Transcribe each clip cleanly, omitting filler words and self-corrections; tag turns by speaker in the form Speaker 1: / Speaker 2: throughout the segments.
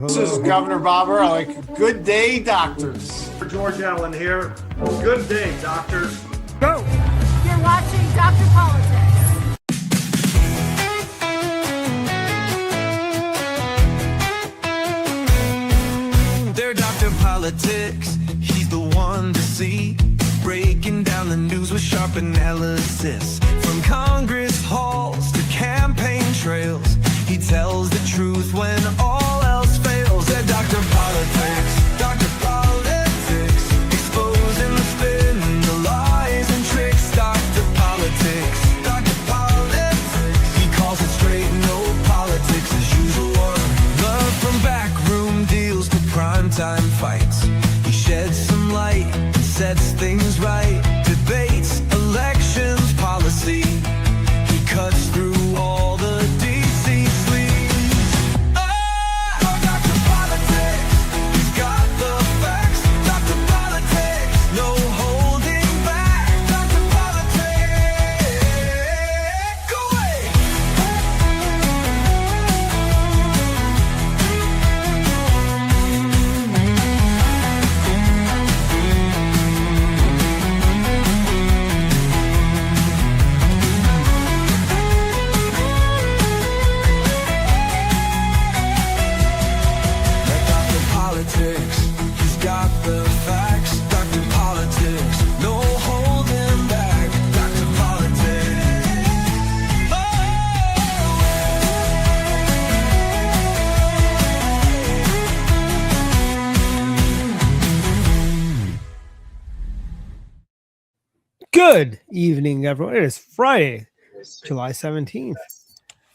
Speaker 1: This is Governor Bobber. I like good day, doctors.
Speaker 2: George Allen here. Good day, doctors.
Speaker 1: Go.
Speaker 3: You're watching Dr. Politics.
Speaker 4: They're Dr. Politics. He's the one to see. Breaking down the news with sharp analysis. From Congress halls to campaign trails, he tells the truth when all else fails. They're Dr. Politics. Dr. Politics. Exposing the spin, the lies and tricks. Dr. Politics. Dr. Politics. He calls it straight, no politics as usual. Love from backroom deals to primetime fights. He sheds some light and sets things right. Debates, elections, policy. He cuts through all the DC sleaze. Oh, Dr. Politics. He's got the facts. Dr. Politics. No holding back. Dr. Politics. Go away. Dr. Politics, he's got the facts. Dr. Politics, no holding back. Dr. Politics.
Speaker 5: Good evening, everyone. It is Friday, July 17th.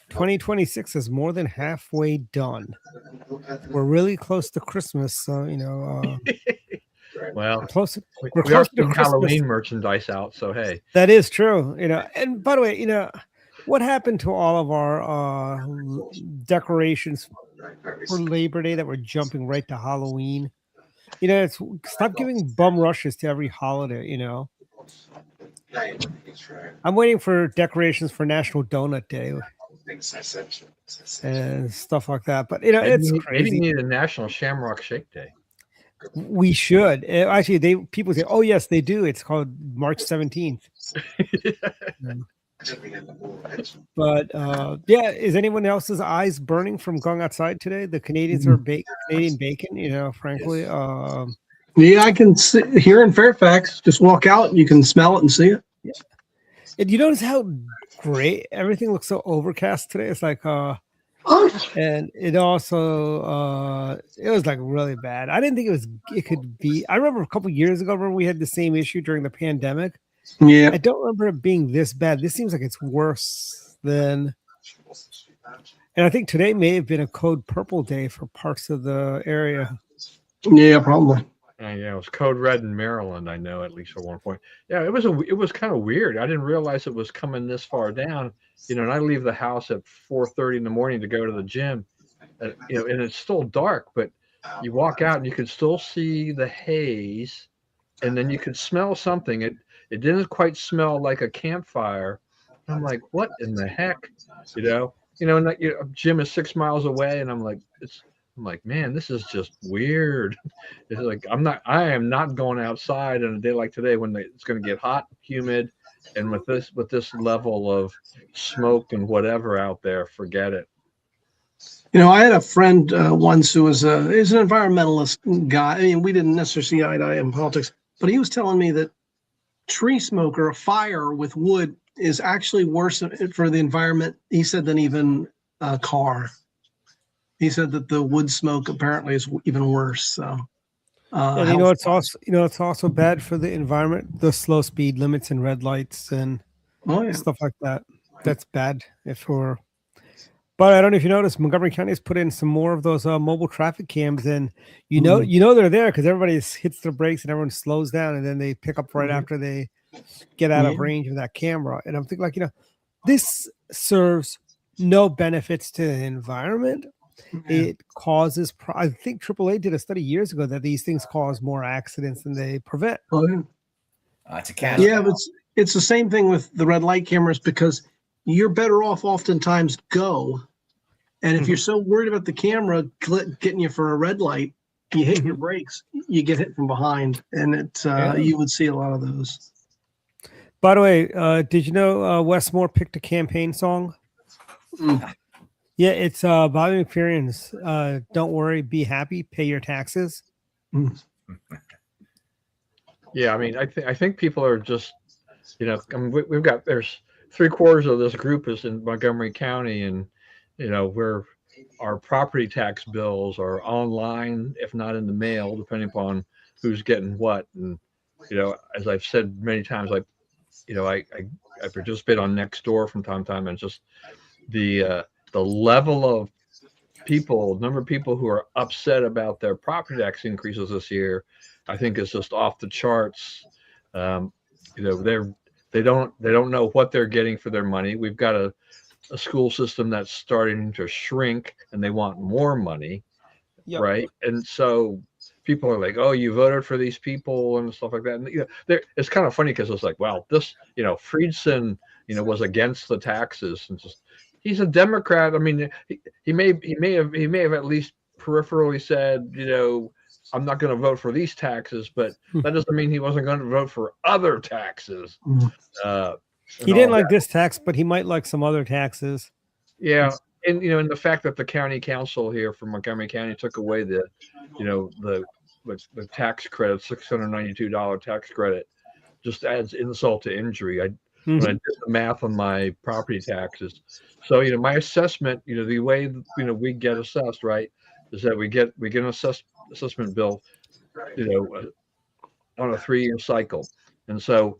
Speaker 5: 2026 is more than halfway done. We're really close to Christmas, so
Speaker 2: Well,
Speaker 5: we're close.
Speaker 2: we
Speaker 5: We're
Speaker 2: are
Speaker 5: close to
Speaker 2: getting
Speaker 5: Christmas.
Speaker 2: Halloween merchandise out, so hey.
Speaker 5: That is true. And by the way, what happened to all of our decorations for Labor Day that were jumping right to Halloween? It's stop giving bum rushes to every holiday. I'm waiting for decorations for National Donut Day and stuff like that. But it's
Speaker 2: Maybe
Speaker 5: crazy.
Speaker 2: we need a National Shamrock Shake Day.
Speaker 5: We should actually. People say, "Oh yes, they do." It's called March 17th. But is anyone else's eyes burning from going outside today? The Canadians are Canadian bacon. Frankly,
Speaker 6: Yeah, I can see here in Fairfax. Just walk out, and you can smell it and see it.
Speaker 5: yeah. And you notice how great everything looks so overcast today. It's like, and it also it was like really bad. I didn't think it could be. I remember a couple years ago when we had the same issue during the pandemic.
Speaker 6: Yeah,
Speaker 5: I don't remember it being this bad. This seems like it's worse than. And I think today may have been a code purple day for parts of the area.
Speaker 6: yeah, probably.
Speaker 2: Yeah, it was code red in Maryland, I know, at least at one point. Yeah, it was kind of weird. I didn't realize it was coming this far down. And I leave the house at 4:30 in the morning to go to the gym. And it's still dark, but you walk out and you can still see the haze, and then you can smell something. It didn't quite smell like a campfire. I'm like, what in the heck? And gym is 6 miles away, and I'm like, man, this is just weird. It's like I am not going outside on a day like today when it's going to get hot, humid, and with this level of smoke and whatever out there, forget it.
Speaker 6: I had a friend once who is an environmentalist guy. I mean, we didn't necessarily see eye to eye in politics, but he was telling me that tree smoke or a fire with wood is actually worse for the environment, he said, than even a car. He said that the wood smoke apparently is even worse. So,
Speaker 5: And it's also bad for the environment. The slow speed limits and red lights and stuff like that. That's bad But I don't know if you noticed, Montgomery County has put in some more of those mobile traffic cams, and they're there because everybody hits their brakes and everyone slows down, and then they pick up right after they get out of range of that camera. And I'm thinking, this serves no benefits to the environment. It causes. I think AAA did a study years ago that these things cause more accidents than they prevent.
Speaker 7: It's a cat.
Speaker 6: Yeah, but it's the same thing with the red light cameras because you're better off oftentimes go And if you're so worried about the camera getting you for a red light, you hit your brakes, you get hit from behind, and you would see a lot of those.
Speaker 5: By the way, did you know Westmore picked a campaign song? Yeah, it's Bobby McFerrin's "Don't Worry, Be Happy, Pay Your Taxes."
Speaker 2: Yeah, I mean, I think people are just, I mean, we've got there's 3/4 of this group is in Montgomery County, and where our property tax bills are online, if not in the mail, depending upon who's getting what. And as I've said many times, I participate on Nextdoor from time to time, and just the level of number of people who are upset about their property tax increases this year, I think is just off the charts. They don't know what they're getting for their money. We've got a school system that's starting to shrink, and they want more money, right? And so people are like, "Oh, you voted for these people," and stuff like that. And it's kind of funny because it's like, well, this, Friedson, was against the taxes, and just he's a Democrat. I mean, he may have at least peripherally said, I'm not going to vote for these taxes, but that doesn't mean he wasn't going to vote for other taxes.
Speaker 5: He didn't like this tax, but he might like some other taxes.
Speaker 2: Yeah, and and the fact that the county council here from Montgomery County took away the tax credit, $692 tax credit, just adds insult to injury. When I did the math on my property taxes, so my assessment, the way we get assessed, right, is that we get an assessment bill, on a 3-year cycle, and so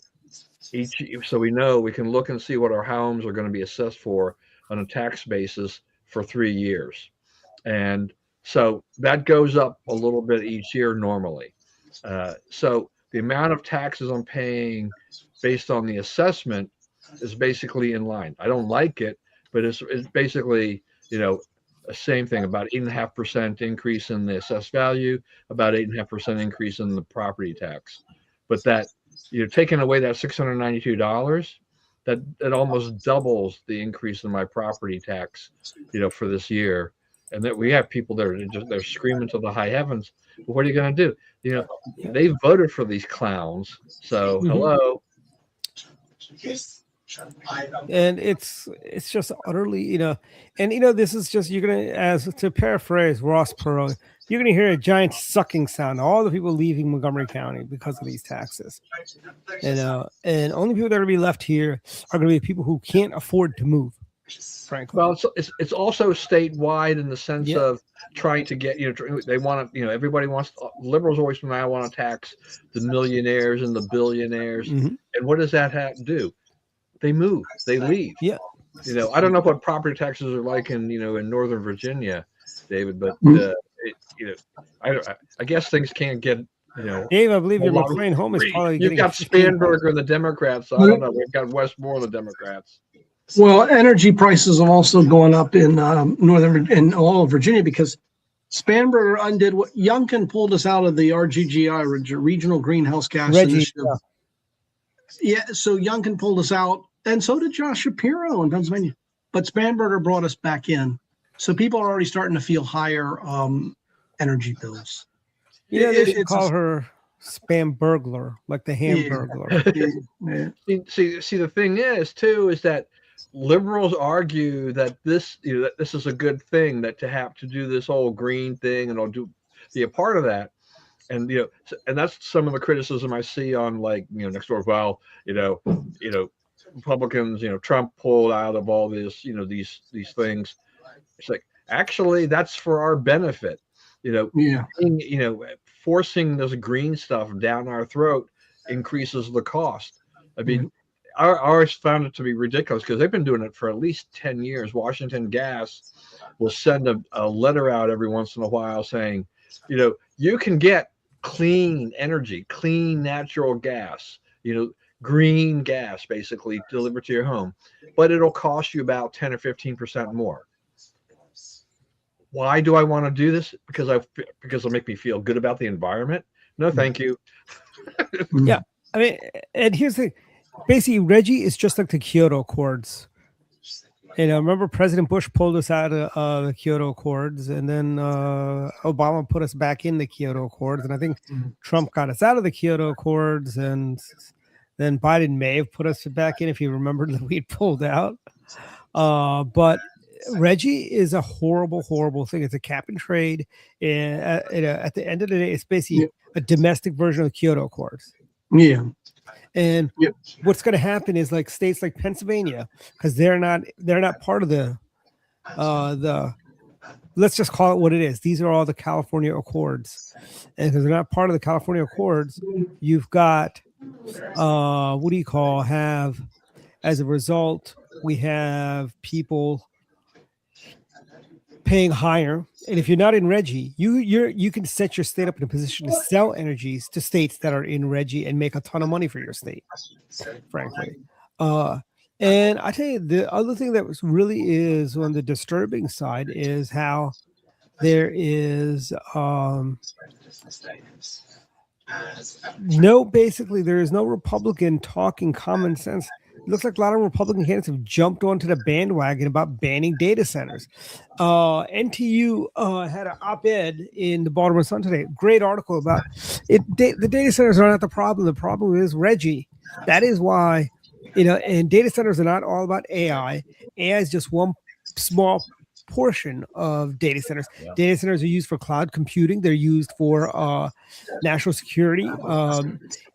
Speaker 2: we know we can look and see what our homes are going to be assessed for on a tax basis for 3 years, and so that goes up a little bit each year normally. So the amount of taxes I'm paying based on the assessment is basically in line. I don't like it, but it's basically the same thing, about 8.5% increase in the assessed value, about 8.5% increase in the property tax. But that taking away that $692, that almost doubles the increase in my property tax, for this year. And that we have people that they're screaming to the high heavens. But what are you going to do? They voted for these clowns. So hello.
Speaker 5: And it's just utterly, and this is just, you're gonna, as to paraphrase Ross Perot, you're gonna hear a giant sucking sound. All the people leaving Montgomery County because of these taxes, and only people that are gonna be left here are gonna be people who can't afford to move. Frankly,
Speaker 2: well, it's also statewide in the sense of trying to get, they want to, everybody wants, liberals always now want to tax the millionaires and the billionaires, and what does that have to do? They move, they leave.
Speaker 5: Yeah.
Speaker 2: I don't know what property taxes are like in Northern Virginia, David, but I guess things can't get,
Speaker 5: Dave, I believe your McLean home is probably
Speaker 2: you've got Spanberger and the Democrats. So I don't know. We've got Westmore and the Democrats.
Speaker 6: Well, energy prices have also gone up in all of Virginia because Spanberger undid what Youngkin pulled us out of the RGGI, Regional Greenhouse Gas Initiative. Yeah, so Youngkin pulled us out, and so did Josh Shapiro in Pennsylvania. But Spanberger brought us back in. So people are already starting to feel higher energy bills.
Speaker 5: They should call her Spam Burglar, like the Hamburglar.
Speaker 2: Yeah. See, the thing is that liberals argue that this, that this is a good thing, that to have to do this whole green thing and be a part of that. And and that's some of the criticism I see on Nextdoor. Well, Republicans, Trump pulled out of all this, these things. It's like, actually, that's for our benefit. Forcing this green stuff down our throat increases the cost. I mean, I always found it to be ridiculous because they've been doing it for at least 10 years. Washington Gas will send a letter out every once in a while saying, you can get clean energy, clean natural gas, green gas, basically delivered to your home, but it'll cost you about 10 or 15% more. Why do I want to do this? Because it'll make me feel good about the environment? No, thank you.
Speaker 5: Yeah, I mean, and here's the basically, Reggie is just like the Kyoto Accords. Remember President Bush pulled us out of the Kyoto Accords, and then Obama put us back in the Kyoto Accords, and I think Trump got us out of the Kyoto Accords, and then Biden may have put us back in if you remember that we'd pulled out. But Reggie is a horrible, horrible thing. It's a cap and trade. And at the end of the day, it's basically a domestic version of the Kyoto Accords.
Speaker 6: Yeah.
Speaker 5: And what's going to happen is like states like Pennsylvania, because they're not part of the let's just call it what it is. These are all the California Accords, and because they're not part of the California Accords, you've got have as a result we have people paying higher. And if you're not in Reggie, you can set your state up in a position to sell energies to states that are in Reggie and make a ton of money for your state, frankly. And I tell you, the other thing that really is on the disturbing side is how there is there is no Republican talking common sense. It looks like a lot of Republican candidates have jumped onto the bandwagon about banning data centers. NTU had an op-ed in the Baltimore Sun today. Great article about it. The data centers are not the problem. The problem is Reggie. That is why, and data centers are not all about AI. AI is just one small portion of data centers. Yeah. Data centers are used for cloud computing. They're used for national security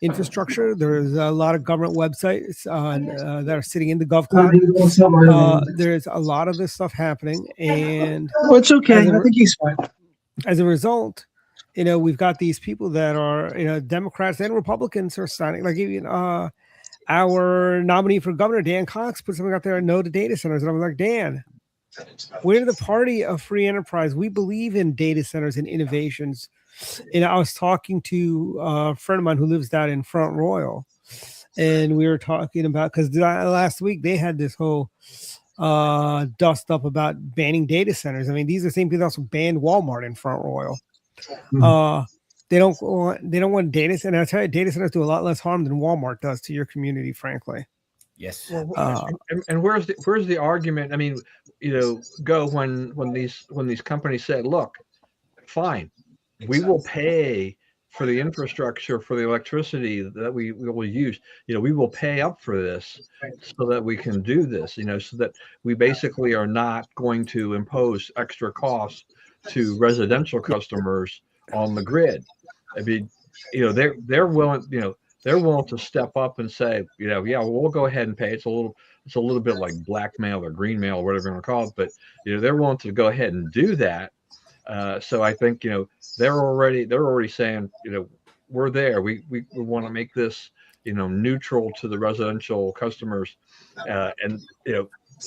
Speaker 5: infrastructure. There's a lot of government websites that are sitting in the GovCloud. There's a lot of this stuff happening, and
Speaker 6: it's okay. I think he's fine.
Speaker 5: As a result, we've got these people that are, Democrats and Republicans are signing. Like even our nominee for governor, Dan Cox, put something out there, no to data centers, and I'm like, Dan, we're the party of free enterprise. We believe in data centers and innovations. And I was talking to a friend of mine who lives down in Front Royal, and we were talking about, because last week they had this whole dust up about banning data centers. I mean, these are the same people that also banned Walmart in Front Royal. They don't want data centers. And I tell you, data centers do a lot less harm than Walmart does to your community, frankly.
Speaker 7: Yes.
Speaker 2: And where's the argument? I mean, go when these companies said, look, fine, we will pay for the infrastructure, for the electricity that we will use. We will pay up for this so that we can do this, so that we basically are not going to impose extra costs to residential customers on the grid. I mean, they're willing, they're willing to step up and say, we'll go ahead and pay. It's a little bit like blackmail or greenmail or whatever you want to call it, but they're willing to go ahead and do that. So I think they're already saying, we're there. We want to make this neutral to the residential customers, and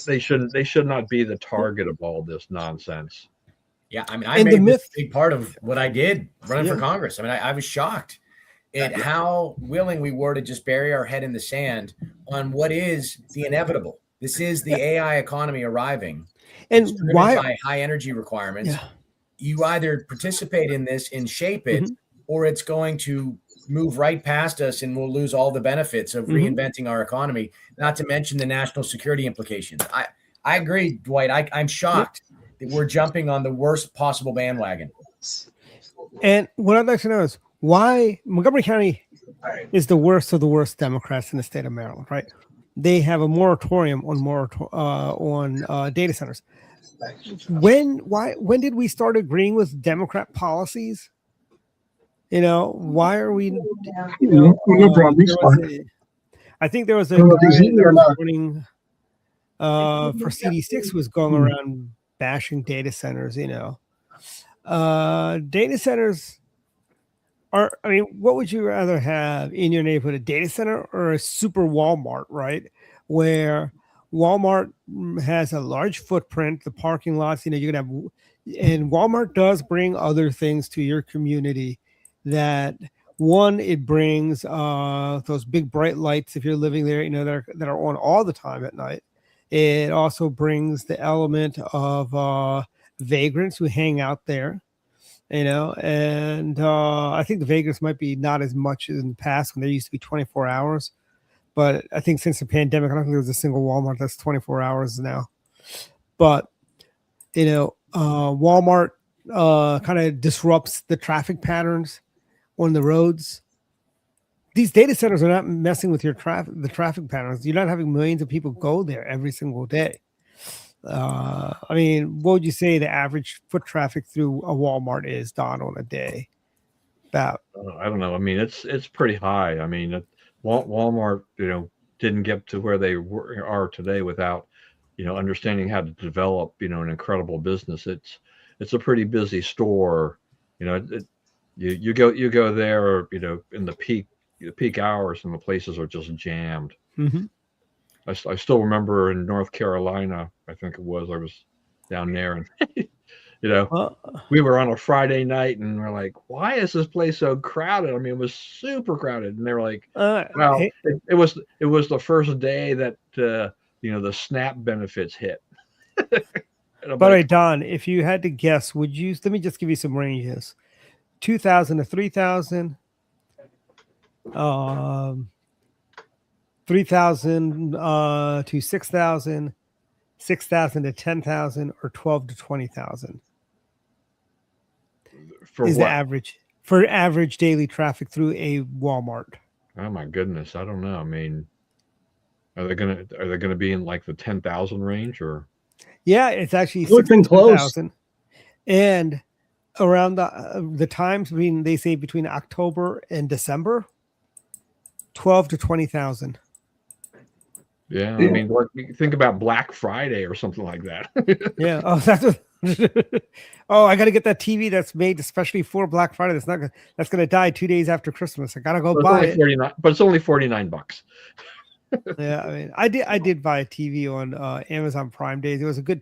Speaker 2: they should not be the target of all this nonsense.
Speaker 7: Yeah, I mean, I made this a big part of what I did running for Congress. I mean, I was shocked at how willing we were to just bury our head in the sand on what is the inevitable. This is the AI economy arriving,
Speaker 5: and why
Speaker 7: by high energy requirements. Yeah. You either participate in this and shape it, or it's going to move right past us, and we'll lose all the benefits of reinventing our economy. Not to mention the national security implications. I agree, Dwight. I'm shocked that we're jumping on the worst possible bandwagon.
Speaker 5: And what I'd like to know is why Montgomery County is the worst of the worst Democrats in the state of Maryland, right? They have a moratorium on data centers. When did we start agreeing with Democrat policies? Why are we? I think there was a warning for CD6 was going around bashing data centers. Data centers are. I mean, what would you rather have in your neighborhood, a data center or a super Walmart, right? Where Walmart has a large footprint, the parking lots, you can have, and Walmart does bring other things to your community. That one, it brings those big bright lights if you're living there, that are on all the time at night. It also brings the element of vagrants who hang out there, and I think the vagrants might be not as much as in the past when there used to be 24 hours. But I think since the pandemic, I don't think there was a single Walmart that's 24 hours now. But Walmart kind of disrupts the traffic patterns on the roads. These data centers are not messing with the traffic patterns. You're not having millions of people go there every single day. I mean, what would you say the average foot traffic through a Walmart is, Don, on a day? About
Speaker 2: I don't know. I mean, it's pretty high. I mean, Walmart, didn't get to where they are today without, understanding how to develop, an incredible business. It's a pretty busy store. You go there, in the peak hours, and the places are just jammed.
Speaker 5: mm-hmm.
Speaker 2: I still remember in North Carolina, I think it was, I was down there, and we were on a Friday night, and we're like, why is this place so crowded? I mean, it was super crowded, and they were like, well,
Speaker 5: hey,
Speaker 2: it was the first day that the SNAP benefits hit.
Speaker 5: By the way, Don, if you had to guess, would you? Let me just give you some ranges: 2,000 to 3,000. 3,000 to 6,000, 6,000 to 10,000, or 12 to 20,000 is the average for average daily traffic through a Walmart.
Speaker 2: Oh my goodness, I don't know. I mean, are they gonna be in like the 10,000 range, or?
Speaker 5: Yeah, it's actually
Speaker 6: Looking close.
Speaker 5: 10,000, and around the times they say between October and December, 12 to 20,000.
Speaker 2: Yeah, I mean, think about Black Friday or something like that.
Speaker 5: Yeah. Oh, I got to get that TV that's made especially for Black Friday. That's gonna die 2 days after Christmas. I gotta go buy it.
Speaker 2: But it's only $49.
Speaker 5: Yeah, I mean, I did buy a TV on Amazon Prime Days. It was a good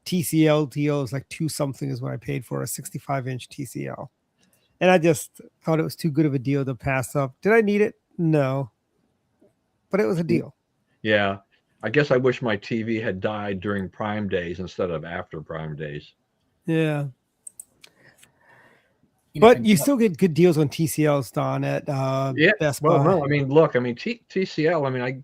Speaker 5: TCL deal. It was like 2 something is what I paid for a 65-inch TCL, and I just thought it was too good of a deal to pass up. Did I need it? No, but it was a deal.
Speaker 2: Yeah, I guess I wish my TV had died during Prime Days instead of after Prime Days.
Speaker 5: Yeah. But you still get good deals on TCLs, Don, at Best Buy.
Speaker 2: No, I mean, look, I mean, TCL, I mean,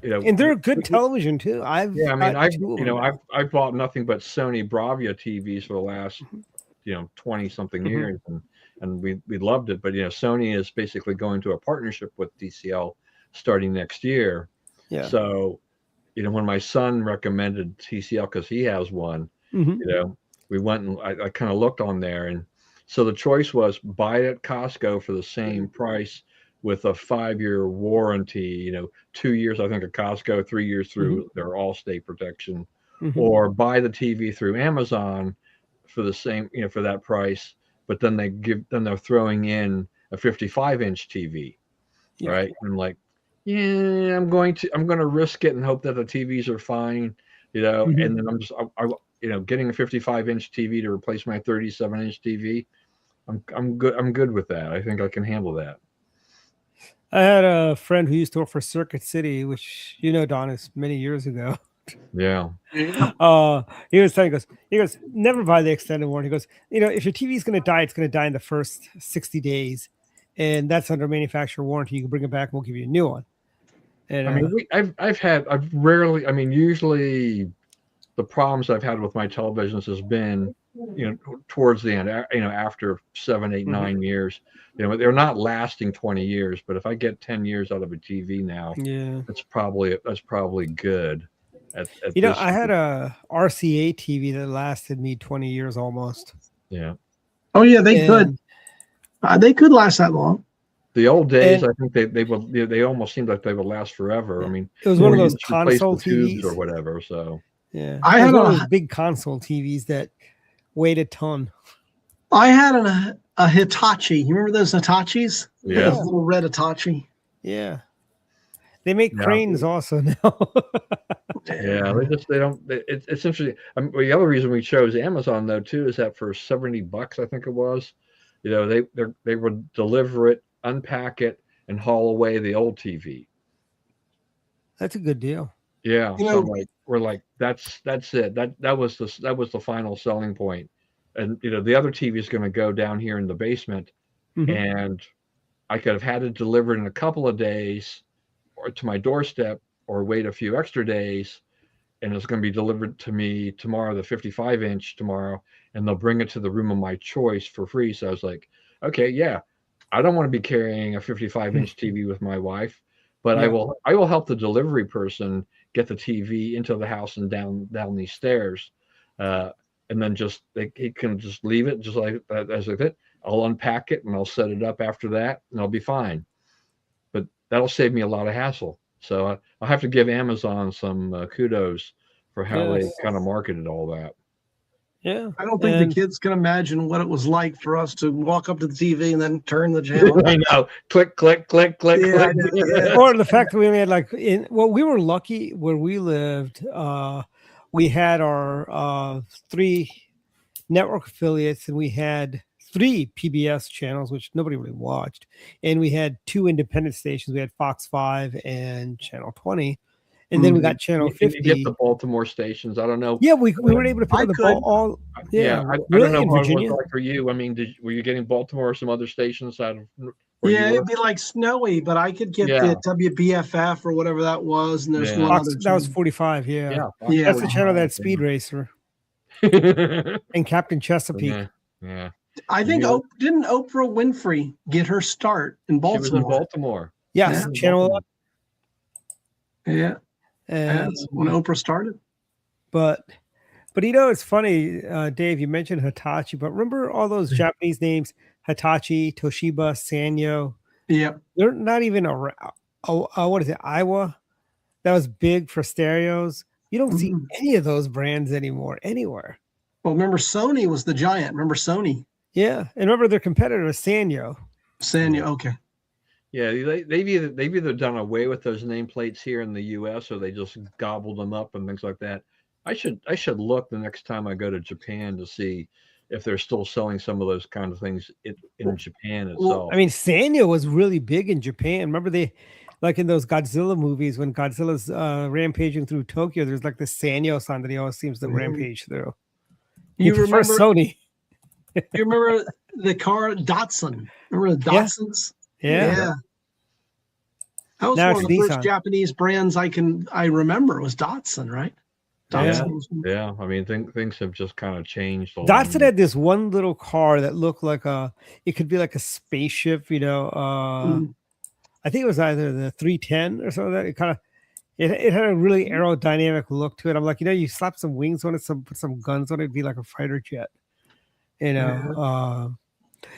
Speaker 5: and they're a good television too. I've
Speaker 2: bought nothing but Sony Bravia TVs for the last 20 something years, and we loved it. But Sony is basically going to a partnership with TCL starting next year.
Speaker 5: Yeah.
Speaker 2: So, when my son recommended TCL because he has one, we went and I kind of looked on there, and so the choice was buy it at Costco for the same price with a 5-year warranty, 2 years, I think, at Costco, 3 years through their Allstate protection, or buy the TV through Amazon for the same, for that price, but then they're throwing in a 55-inch TV, right? And I'm like, yeah, I'm going to risk it and hope that the TVs are fine, and then I'm just, getting a 55-inch TV to replace my 37-inch TV. I'm good with that. I think I can handle that.
Speaker 5: I had a friend who used to work for Circuit City, which Don, is many years ago.
Speaker 2: Yeah.
Speaker 5: He was telling, he goes, never buy the extended warranty. He goes, if your TV is going to die, it's going to die in the first 60 days, and that's under manufacturer warranty. You can bring it back, and we'll give you a new one. And
Speaker 2: I mean, usually the problems I've had with my televisions has been, towards the end, after 7, 8, 9 years, they're not lasting 20 years, but if I get 10 years out of a TV now, that's probably good.
Speaker 5: I had a RCA TV that lasted me 20 years almost.
Speaker 2: Yeah.
Speaker 6: Oh yeah, they could last that long.
Speaker 2: The old days, I think they almost seemed like they would last forever. I mean,
Speaker 5: it was one of those console TVs
Speaker 2: or whatever. So
Speaker 5: yeah, I had one of those big console TVs that weighed a ton.
Speaker 6: I had a Hitachi. You remember those Hitachis?
Speaker 2: Yeah,
Speaker 6: those little red Hitachi.
Speaker 5: Yeah, they make cranes also now.
Speaker 2: Yeah, it's interesting. The other reason we chose Amazon though too is that for $70, I think it was, they would deliver it, unpack it, and haul away the old TV.
Speaker 5: That's a good deal.
Speaker 2: Yeah, so we're like that's it. That was the final selling point. And the other TV is going to go down here in the basement, and I could have had it delivered in a couple of days, or to my doorstep, or wait a few extra days, and it's going to be delivered to me tomorrow, the 55-inch tomorrow, and they'll bring it to the room of my choice for free. So I was like, okay, yeah, I don't want to be carrying a 55-inch TV with my wife, but I will help the delivery person get the TV into the house and down these stairs, and then he can just leave it just like that as it. I'll unpack it and I'll set it up after that, and I'll be fine. But that'll save me a lot of hassle. So I'll have to give Amazon some kudos for how they kind of marketed all that.
Speaker 5: Yeah.
Speaker 6: I don't think the kids can imagine what it was like for us to walk up to the TV and then turn the channel.
Speaker 2: I know. Click, click, click, click, click.
Speaker 5: Or the fact that we only had we were lucky where we lived. We had our 3 network affiliates, and we had 3 PBS channels, which nobody really watched. And we had 2 independent stations. We had Fox 5 and Channel 20. And then we got Channel 50.
Speaker 2: You get the Baltimore stations. I don't know.
Speaker 5: Yeah, we were able to pick up the ball all.
Speaker 2: Yeah, I don't know what it was like for you. I mean, were you getting Baltimore or some other stations out of?
Speaker 6: Yeah, it'd be like snowy, but I could get the WBFF or whatever that was. And there's one other.
Speaker 5: That was 45. Yeah. That's the channel that Speed Racer and Captain Chesapeake.
Speaker 2: Yeah.
Speaker 6: I think didn't Oprah Winfrey get her start in Baltimore?
Speaker 2: She was in Baltimore.
Speaker 5: Yes, Channel 11.
Speaker 6: Yeah.
Speaker 5: And
Speaker 6: that's when Oprah started.
Speaker 5: But it's funny, Dave, you mentioned Hitachi, but remember all those Japanese names, Hitachi, Toshiba, Sanyo?
Speaker 6: Yeah.
Speaker 5: They're not even around. What is it, Iowa? That was big for stereos. You don't see any of those brands anymore anywhere.
Speaker 6: Well, remember Sony was the giant. Remember Sony?
Speaker 5: Yeah. And remember their competitor was Sanyo.
Speaker 6: Okay.
Speaker 2: Yeah, they've either done away with those nameplates here in the U.S. or they just gobbled them up and things like that. I should look the next time I go to Japan to see if they're still selling some of those kind of things in Japan itself.
Speaker 5: Well, I mean, Sanyo was really big in Japan. Remember like in those Godzilla movies when Godzilla's rampaging through Tokyo, there's like this Sanyo sign that he always seems to rampage through. You remember Sony?
Speaker 6: You remember the car Datsun? Remember the Datsuns?
Speaker 5: Yeah.
Speaker 6: That was one of the first Japanese brands I remember was Datsun, right?
Speaker 2: Datsun. Yeah. I mean, things have just kind of changed.
Speaker 5: Datsun had this one little car that looked like it could be like a spaceship, I think it was either the 310 or something like that. It had a really aerodynamic look to it. I'm like, you slap some wings on it, put some guns on it, it'd be like a fighter jet, And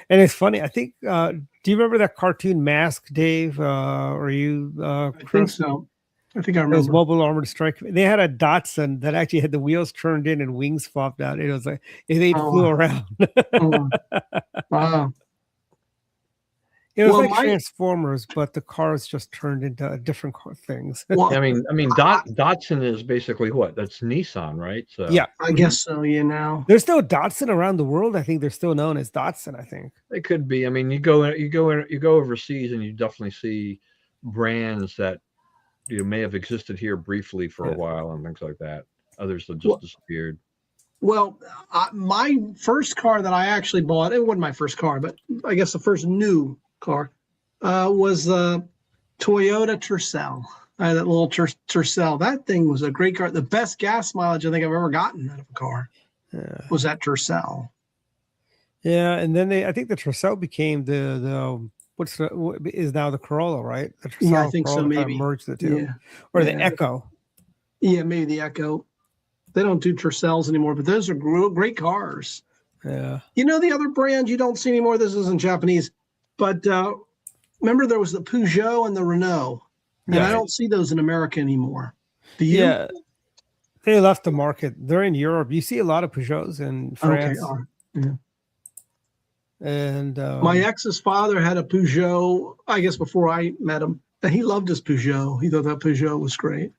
Speaker 5: it's funny. I think. Do you remember that cartoon Mask, Dave? Or you?
Speaker 6: I think so. I think I remember.
Speaker 5: It was Mobile Armored Strike. They had a Datsun that actually had the wheels turned in and wings flopped out. It was like they flew around.
Speaker 6: Wow.
Speaker 5: It was like Transformers, but the cars just turned into different things.
Speaker 2: Well, I mean, Datsun is basically what? That's Nissan, right? So
Speaker 5: yeah,
Speaker 6: I guess so. Yeah, now
Speaker 5: there's still Datsun around the world. I think they're still known as Datsun. I think
Speaker 2: they could be. I mean, you go overseas, and you definitely see brands that may have existed here briefly for a while and things like that. Others have just disappeared.
Speaker 6: Well, my first car that I actually bought, it wasn't my first car, but I guess the first new car was Toyota Tercel. I had that little Tercel. That thing was a great car. The best gas mileage I think I've ever gotten out of a car was that Tercel.
Speaker 5: Yeah, and then I think the Tercel became the is now the Corolla, right? The Tercel,
Speaker 6: I think
Speaker 5: Corolla
Speaker 6: so. Maybe
Speaker 5: merged the two, or the Echo.
Speaker 6: Yeah, maybe the Echo. They don't do Tercels anymore, but those are great cars.
Speaker 5: Yeah.
Speaker 6: The other brand you don't see anymore. This isn't Japanese. But remember, there was the Peugeot and the Renault, and I don't see those in America anymore. Do you?
Speaker 5: Yeah, they left the market. They're in Europe. You see a lot of Peugeots in France.
Speaker 6: Okay. Yeah.
Speaker 5: And
Speaker 6: my ex's father had a Peugeot, I guess before I met him, and he loved his Peugeot. He thought that Peugeot was great.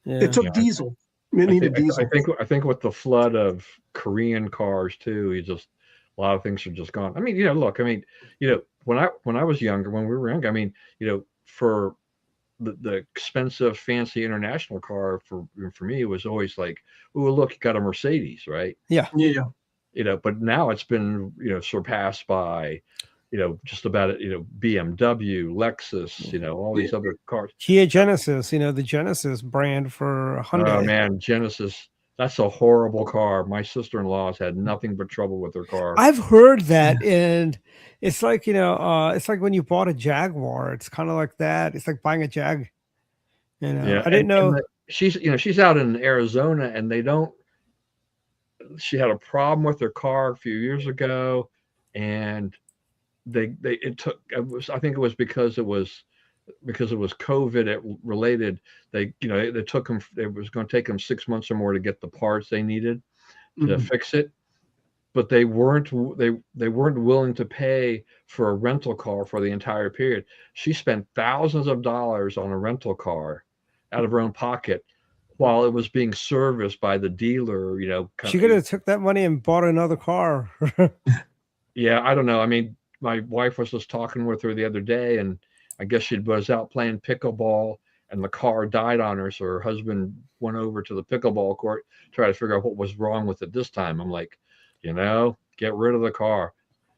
Speaker 6: Yeah. It took diesel. It needed diesel.
Speaker 2: I think with the flood of Korean cars too, a lot of things are just gone. I mean, look, when I was younger, when we were young, for the expensive, fancy international car for me, it was always like, oh, look, you got a Mercedes, right?
Speaker 5: Yeah.
Speaker 6: Yeah.
Speaker 2: But now it's been, surpassed by just about it, BMW, Lexus, all these other cars.
Speaker 5: Kia Genesis, the Genesis brand for Hyundai.
Speaker 2: Oh man, Genesis. That's a horrible car. My sister-in-law's had nothing but trouble with her car.
Speaker 5: I've heard that, and it's like it's like when you bought a Jaguar. It's kind of like that. It's like buying a Jag.
Speaker 2: Yeah,
Speaker 5: I didn't know.
Speaker 2: She's out in Arizona, and she had a problem with her car a few years ago, and I think it was because it was COVID related. They took them. It was going to take them 6 months or more to get the parts they needed to fix it, but they weren't willing to pay for a rental car for the entire period. She spent thousands of dollars on a rental car out of her own pocket while it was being serviced by the dealer.
Speaker 5: She could have took that money and bought another car.
Speaker 2: Yeah, I don't know. I mean, my wife was just talking with her the other day, and I guess she was out playing pickleball, and the car died on her. So her husband went over to the pickleball court to try to figure out what was wrong with it this time. I'm like, get rid of the car.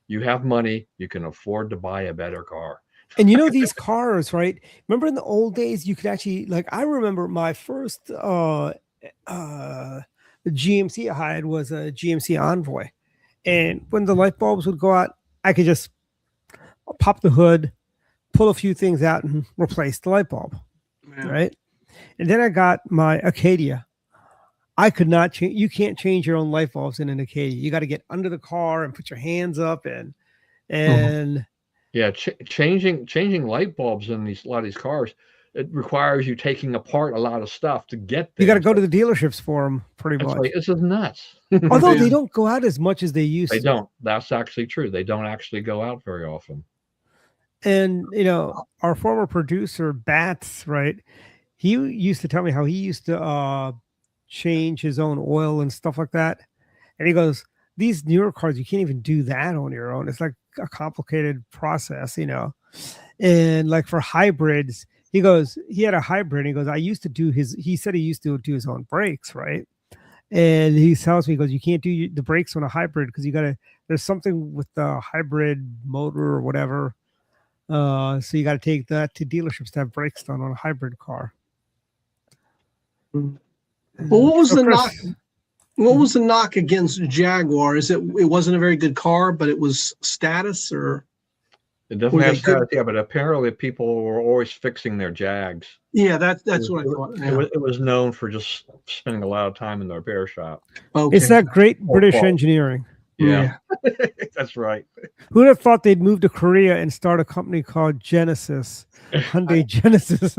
Speaker 2: You have money. You can afford to buy a better car.
Speaker 5: And these cars, right? Remember in the old days, you could actually, I remember my first GMC I had was a GMC Envoy. And when the light bulbs would go out, I could just pop the hood, pull a few things out, and replace the light bulb. Yeah. Right. And then I got my Acadia. I could not change. You can't change your own light bulbs in an Acadia. You got to get under the car and put your hands up and.
Speaker 2: Yeah, changing light bulbs in a lot of these cars, it requires you taking apart a lot of stuff to get there.
Speaker 5: You got to go to the dealerships for them, pretty much.
Speaker 2: Like, this is nuts.
Speaker 5: Although they don't go out as much as they used to.
Speaker 2: They don't. That's actually true. They don't actually go out very often.
Speaker 5: And, our former producer, Bats, right? He used to tell me how he used to change his own oil and stuff like that. And he goes, these newer cars, you can't even do that on your own. It's like a complicated process, And like for hybrids, he goes, he had a hybrid. He goes, he said he used to do his own brakes, right? And he tells me, he goes, you can't do the brakes on a hybrid because there's something with the hybrid motor or whatever. So you got to take that to dealerships to have brakes done on a hybrid car.
Speaker 6: Well, what was the knock? What was the knock against Jaguar? Is it wasn't a very good car, but it was status, or
Speaker 2: it doesn't have status? Yeah, but apparently people were always fixing their Jags.
Speaker 6: Yeah, that's what I thought. Yeah.
Speaker 2: It was known for just spending a lot of time in the repair shop.
Speaker 5: Okay. It's that great British engineering.
Speaker 2: Yeah. That's right.
Speaker 5: Who'd have thought they'd move to Korea and start a company called Genesis, Hyundai Genesis?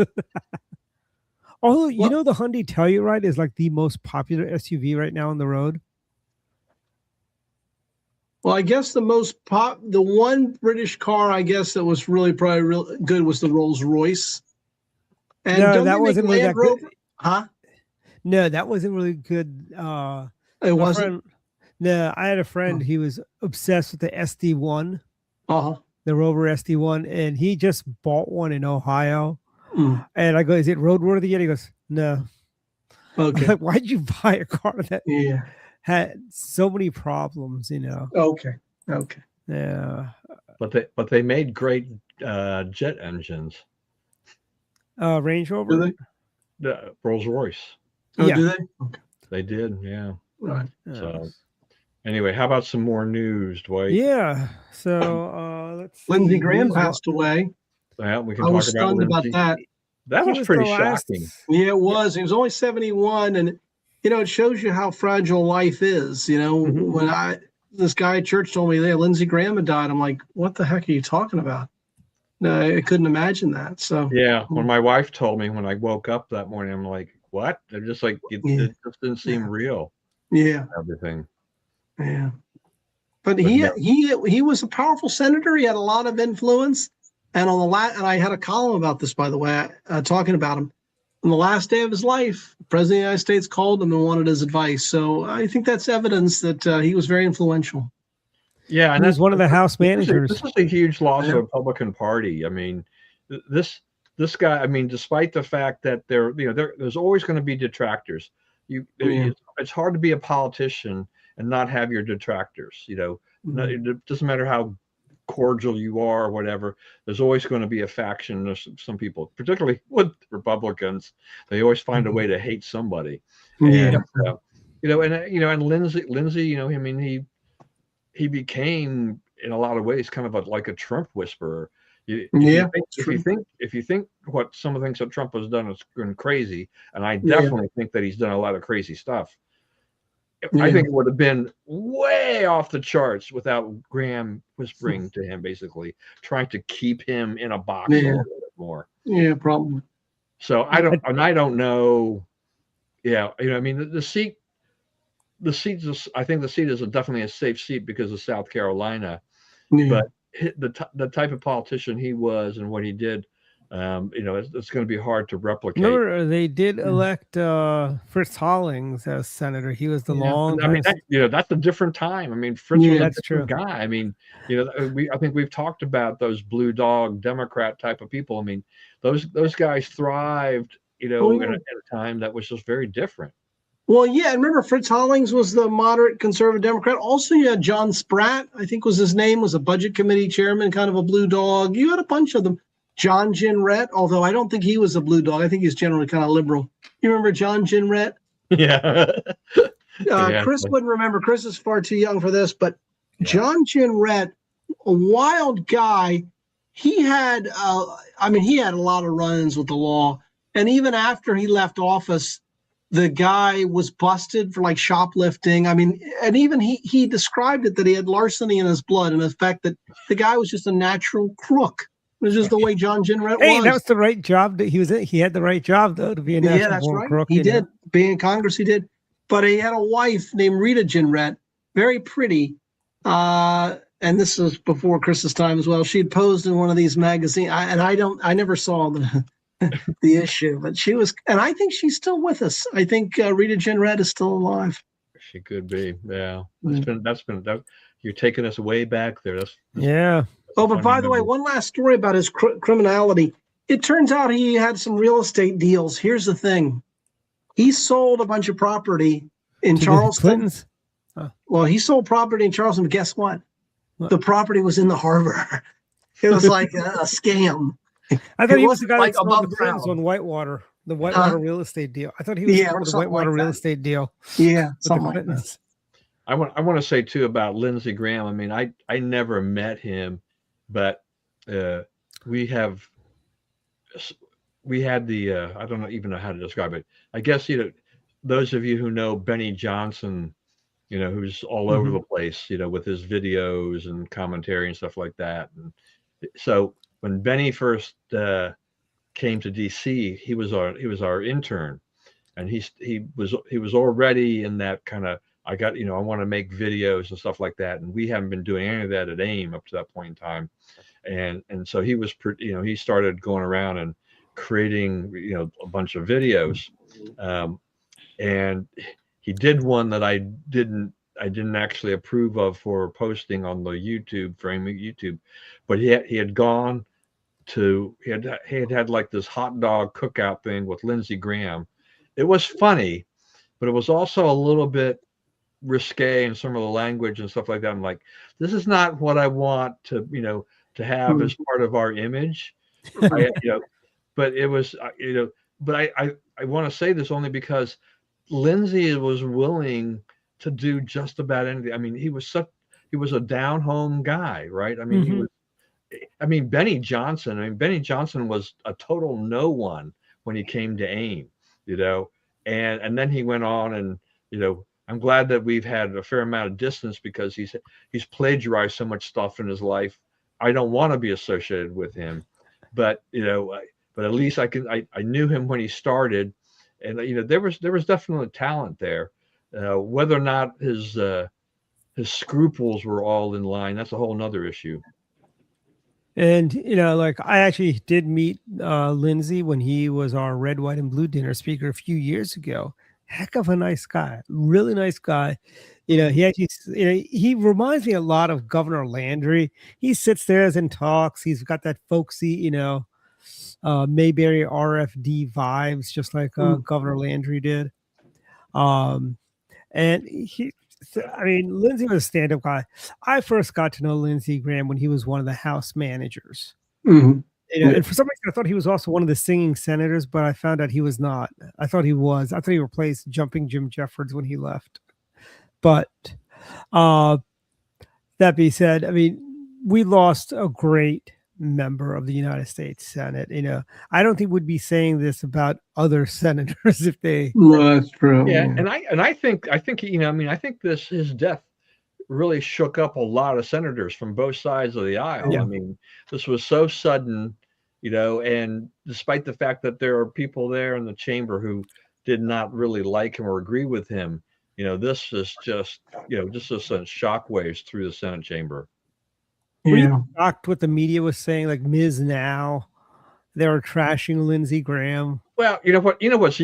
Speaker 5: Although, the Hyundai Telluride is like the most popular SUV right now on the road.
Speaker 6: Well, I guess the one British car, I guess, that was probably real good was the Rolls Royce. And
Speaker 5: no, that wasn't really that good.
Speaker 6: Huh?
Speaker 5: No, that wasn't really good.
Speaker 6: It wasn't?
Speaker 5: No, I had a friend, he was obsessed with the SD1.
Speaker 6: Uh-huh.
Speaker 5: The Rover SD1, and he just bought one in Ohio. And I go, is it roadworthy yet? He goes, no.
Speaker 6: Okay.
Speaker 5: I'm like, why'd you buy a car that had so many problems,
Speaker 6: Okay.
Speaker 5: Yeah.
Speaker 2: But they made great jet engines.
Speaker 5: Range Rover?
Speaker 6: Do they?
Speaker 2: Rolls Royce.
Speaker 6: Oh, yeah. Do they? Okay.
Speaker 2: They did, yeah.
Speaker 6: Right.
Speaker 2: So anyway, how about some more news, Dwight?
Speaker 5: Yeah. So let's see.
Speaker 6: Lindsey Graham passed away.
Speaker 2: Yeah, we can
Speaker 6: I
Speaker 2: talk
Speaker 6: was stunned about that.
Speaker 2: That was pretty shocking.
Speaker 6: Yeah, it was. He was only 71, and it shows you how fragile life is. When this guy at church told me that Lindsey Graham had died, I'm like, what the heck are you talking about? No, I couldn't imagine that. So
Speaker 2: yeah, when my wife told me when I woke up that morning, I'm like, what? They're just like it just didn't seem real.
Speaker 6: Yeah,
Speaker 2: everything.
Speaker 6: Yeah, but he was a powerful senator. He had a lot of influence. And and I had a column about this, by the way, talking about him. On the last day of his life, the President of the United States called him and wanted his advice. So I think that's evidence that he was very influential.
Speaker 2: Yeah, and
Speaker 5: that's one of the House managers.
Speaker 2: This is a huge loss of the Republican Party. I mean, this guy. I mean, despite the fact that there's always going to be detractors. It's hard to be a politician and not have your detractors. It doesn't matter how cordial you are, or whatever, there's always going to be a faction. There's some people, particularly with Republicans, they always find a way to hate somebody.
Speaker 6: Yeah.
Speaker 2: And and Lindsey, I mean, he became in a lot of ways kind of like a Trump whisperer. If you think what some of the things that Trump has done has been crazy, and I definitely think that he's done a lot of crazy stuff. I think it would have been way off the charts without Graham whispering to him, basically trying to keep him in a box a little bit more.
Speaker 6: Yeah, probably.
Speaker 2: So I don't know. Yeah, I mean, the seat is, I think the seat is definitely a safe seat because of South Carolina, but the type of politician he was and what he did, it's going to be hard to replicate.
Speaker 5: Remember, they did elect Fritz Hollings as senator. He was the long.
Speaker 2: I mean, that's a different time. I mean, Fritz was
Speaker 5: that's
Speaker 2: a different guy. I mean, I think we've talked about those blue dog Democrat type of people. I mean, those guys thrived, at a time that was just very different.
Speaker 6: Well, yeah, and remember Fritz Hollings was the moderate conservative Democrat. Also, you had John Spratt, I think was his name, was a budget committee chairman, kind of a blue dog. You had a bunch of them. John Ginrett, although I don't think he was a blue dog. I think he's generally kind of liberal. You remember John Ginrett?
Speaker 2: Yeah.
Speaker 6: Chris wouldn't remember. Chris is far too young for this, but John Ginrett, a wild guy. He had, he had a lot of run-ins with the law. And even after he left office, the guy was busted for like shoplifting. I mean, and even he described it that he had larceny in his blood, and the fact that the guy was just a natural crook. It was just the way John Ginrett was.
Speaker 5: Hey, that was the right job that he was in. He had the right job though to be a natural crook.
Speaker 6: He did. Being in Congress, he did. But he had a wife named Rita Ginrett, very pretty. And this was before Chris's time as well. She had posed in one of these magazines, I never saw the issue, but she was, and I think she's still with us. I think Rita Ginrett is still alive.
Speaker 2: She could be. Yeah. That's been you're taking us way back there.
Speaker 6: Yeah. Oh, but by the way, one last story about his criminality. It turns out he had some real estate deals. Here's the thing. He sold a bunch of property in Charleston. Well, he sold property in Charleston, but guess what? The property was in the harbor. It was like a scam.
Speaker 5: I thought he was the guy that sold the friends on Whitewater, the Whitewater real estate deal. I thought he was part of the Whitewater real estate deal.
Speaker 6: Yeah, something like that.
Speaker 2: I want to say too about Lindsey Graham. I mean, I never met him, but we had the I don't even know how to describe it. I guess those of you who know Benny Johnson, who's all over the place, with his videos and commentary and stuff like that. And so when Benny first came to DC, he was our intern, and he was already in that kind of, I want to make videos and stuff like that, and we haven't been doing any of that at AIM up to that point in time, and so he was he started going around and creating a bunch of videos, and he did one that I didn't actually approve of for posting on the YouTube, but he had gone to he had like this hot dog cookout thing with Lindsey Graham. It was funny, but it was also a little bit risque in some of the language and stuff like that. I'm like, this is not what I want to have as part of our image. But it was but I want to say this only because Lindsey was willing to do just about anything. I mean, he was a down home guy, right? I mean, Benny Johnson was a total no one when he came to AIM, and then he went on and, I'm glad that we've had a fair amount of distance because he's plagiarized so much stuff in his life. I don't want to be associated with him, but at least I knew him when he started, and there was definitely talent there. Whether or not his scruples were all in line, that's a whole nother issue.
Speaker 5: And I actually did meet Lindsey when he was our Red, White, and Blue dinner speaker a few years ago. Heck of a nice guy, really nice guy. He actually, he reminds me a lot of Governor Landry. He sits there and talks. He's got that folksy, Mayberry RFD vibes, just like Governor Landry did. And I mean, Lindsey was a stand-up guy. I first got to know Lindsey Graham when he was one of the House managers.
Speaker 6: Mhm.
Speaker 5: You know, and for some reason, I thought he was also one of the singing senators, but I found out he was not. I thought he was. I thought he replaced Jumping Jim Jeffords when he left. But that being said, I mean, we lost a great member of the United States Senate. You know, I don't think we'd be saying this about other senators if they.
Speaker 6: No, that's true.
Speaker 2: Yeah, and I think you know, I mean, I think his death really shook up a lot of senators from both sides of the aisle.
Speaker 5: Yeah.
Speaker 2: I mean, this was so sudden, you know, and despite the fact that there are people there in the chamber who did not really like him or agree with him, you know, this is just, you know, just sent shockwaves through the Senate chamber.
Speaker 5: Were
Speaker 6: Yeah.
Speaker 5: you shocked what the media was saying? Like Ms. Now, they were trashing Lindsey Graham.
Speaker 2: Well, you know what's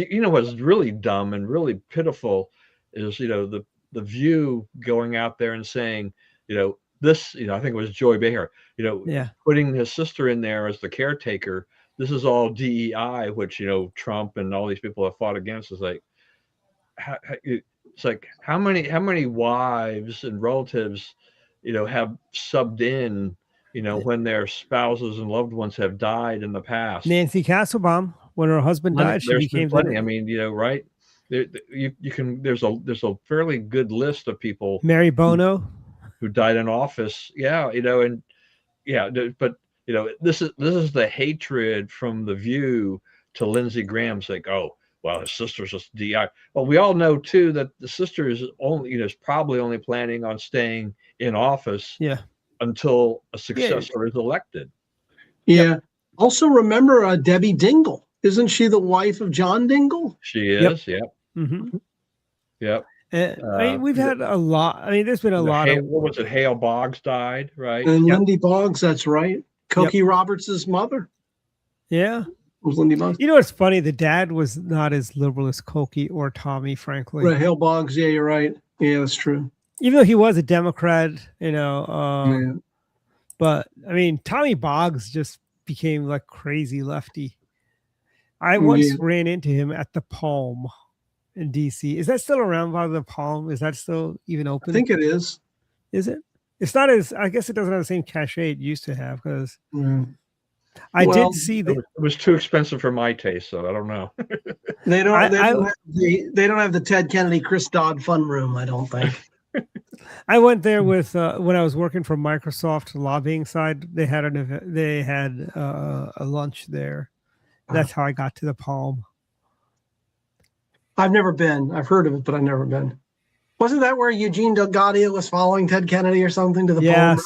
Speaker 2: really dumb and really pitiful is, you know, the View going out there and saying, you know, this, you know, I think it was Joy Behar, you know,
Speaker 5: Yeah.
Speaker 2: putting his sister in there as the caretaker. This is all DEI, which, you know, Trump and all these people have fought against. Is like, it's like how many wives and relatives, you know, have subbed in, you know, when their spouses and loved ones have died in the past.
Speaker 5: Nancy Castlebaum, when her husband died, she became
Speaker 2: plenty. I mean, you know, right? You can. There's a fairly good list of people.
Speaker 5: Mary Bono,
Speaker 2: who died in office. Yeah, you know, and yeah, but you know, this is the hatred from the View to Lindsey Graham's like, oh, well, his sister's just DI. Well, we all know too that the sister is only, you know, is probably only planning on staying in office.
Speaker 5: Yeah.
Speaker 2: Until a successor is elected.
Speaker 6: Yeah.
Speaker 5: Yep.
Speaker 6: Also, remember Debbie Dingell. Isn't she the wife of John Dingell?
Speaker 2: She is. Yep.
Speaker 5: Mm-hmm.
Speaker 2: Yep.
Speaker 5: I mean, we've had a lot. I mean, there's been a lot of.
Speaker 2: What was it? Hale Boggs died, right?
Speaker 6: And Lindy Boggs, that's right. Cokie Roberts' mother.
Speaker 5: Yeah.
Speaker 6: Was Lindy Boggs.
Speaker 5: You know what's funny? The dad was not as liberal as Cokie or Tommy, frankly.
Speaker 6: Right, Hale Boggs. Yeah, you're right. Yeah, that's true.
Speaker 5: Even though he was a Democrat, you know. But I mean, Tommy Boggs just became like crazy lefty. I once ran into him at the Palm in DC. Is that still around by the Palm? Is that still even open?
Speaker 6: I think it is.
Speaker 5: Is it? It's not as, I guess it doesn't have the same cachet it used to have because I did see that
Speaker 2: it was too expensive for my taste, so I don't know.
Speaker 6: They don't have the Ted Kennedy, Chris Dodd fun room, I don't think.
Speaker 5: I went there with when I was working for Microsoft lobbying side. They had an event, they had a lunch there. That's how I got to the Palm.
Speaker 6: I've never been. I've heard of it, but I've never been. Wasn't that where Eugene Delgadio was following Ted Kennedy or something to the Palm?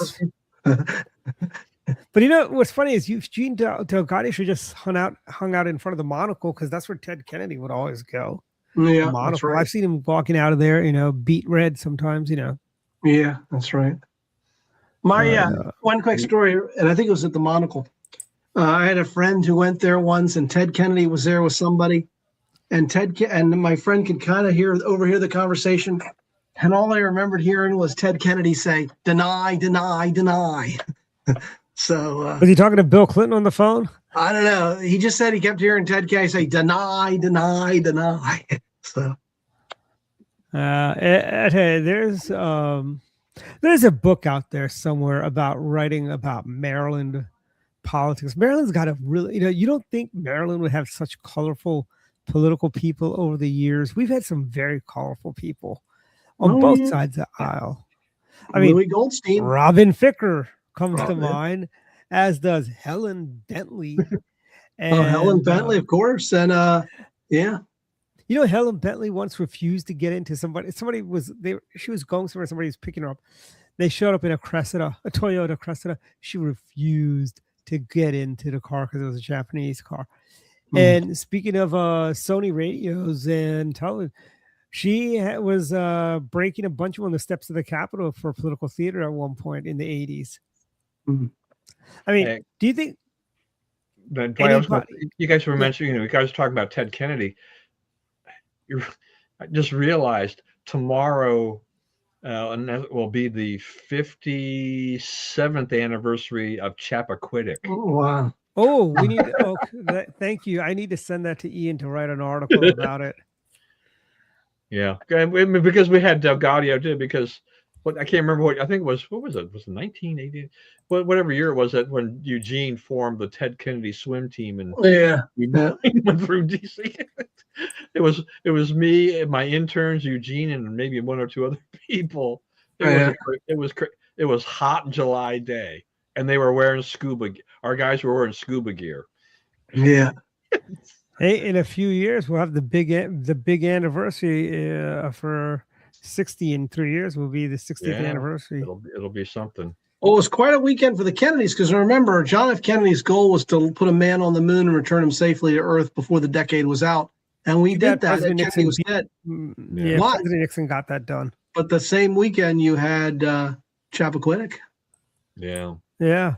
Speaker 5: But you know what's funny is Eugene Delgadio should just hung out in front of the Monocle because that's where Ted Kennedy would always go.
Speaker 6: Yeah, that's right.
Speaker 5: I've seen him walking out of there, you know, beat red sometimes, you know.
Speaker 6: Yeah, that's right. My one quick story, and I think it was at the Monocle. I had a friend who went there once, and Ted Kennedy was there with somebody, and my friend could kind of overhear the conversation, and all I remembered hearing was Ted Kennedy say, "Deny, deny, deny." So
Speaker 5: was he talking to Bill Clinton on the phone?
Speaker 6: I don't know. He just said he kept hearing Ted Kennedy say, "Deny, deny, deny." So
Speaker 5: there's a book out there somewhere about writing about Maryland politics. Maryland's got a really, you know, you don't think Maryland would have such colorful political people over the years. We've had some very colorful people on both sides of the aisle. I mean,
Speaker 6: Louis Goldstein,
Speaker 5: Robin Ficker comes to mind, as does Helen Bentley. And,
Speaker 6: Helen Bentley, of course. And yeah.
Speaker 5: You know, Helen Bentley once refused to get into she was going somewhere, somebody was picking her up. They showed up in a Toyota Cressida. She refused to get into the car because it was a Japanese car. And speaking of Sony radios and television, she was breaking a bunch of them on the steps of the Capitol for political theater at one point in the 80s. I mean, do you think
Speaker 2: you guys were mentioning, you guys were talking about Ted Kennedy. I just realized tomorrow and that will be the 57th anniversary of Chappaquiddick.
Speaker 6: Oh, wow.
Speaker 5: Oh, we need thank you. I need to send that to Ian to write an article about it.
Speaker 2: Yeah, I mean, because we had Delgadio too. Because I can't remember what I think it was. What was it? Was it 1980? Whatever year it was that when Eugene formed the Ted Kennedy swim team and
Speaker 6: Yeah.
Speaker 2: we
Speaker 6: Yeah.
Speaker 2: went through DC. It was me and my interns, Eugene, and maybe one or two other people.
Speaker 6: Yeah.
Speaker 2: It was hot July day, and they were wearing scuba. Our guys were wearing scuba gear.
Speaker 6: Yeah.
Speaker 5: Hey, in a few years we'll have the big anniversary for 60 in 3 years will be the 60th
Speaker 2: Yeah,
Speaker 5: anniversary.
Speaker 2: it'll be something.
Speaker 6: Well, it was quite a weekend for the Kennedys because remember, John F. Kennedy's goal was to put a man on the moon and return him safely to Earth before the decade was out. And we did that.
Speaker 5: President
Speaker 6: Kennedy
Speaker 5: Nixon
Speaker 6: was dead.
Speaker 5: Yeah,
Speaker 6: What?
Speaker 5: President Nixon got that done.
Speaker 6: But the same weekend you had Chappaquiddick.
Speaker 2: Yeah.
Speaker 5: Yeah.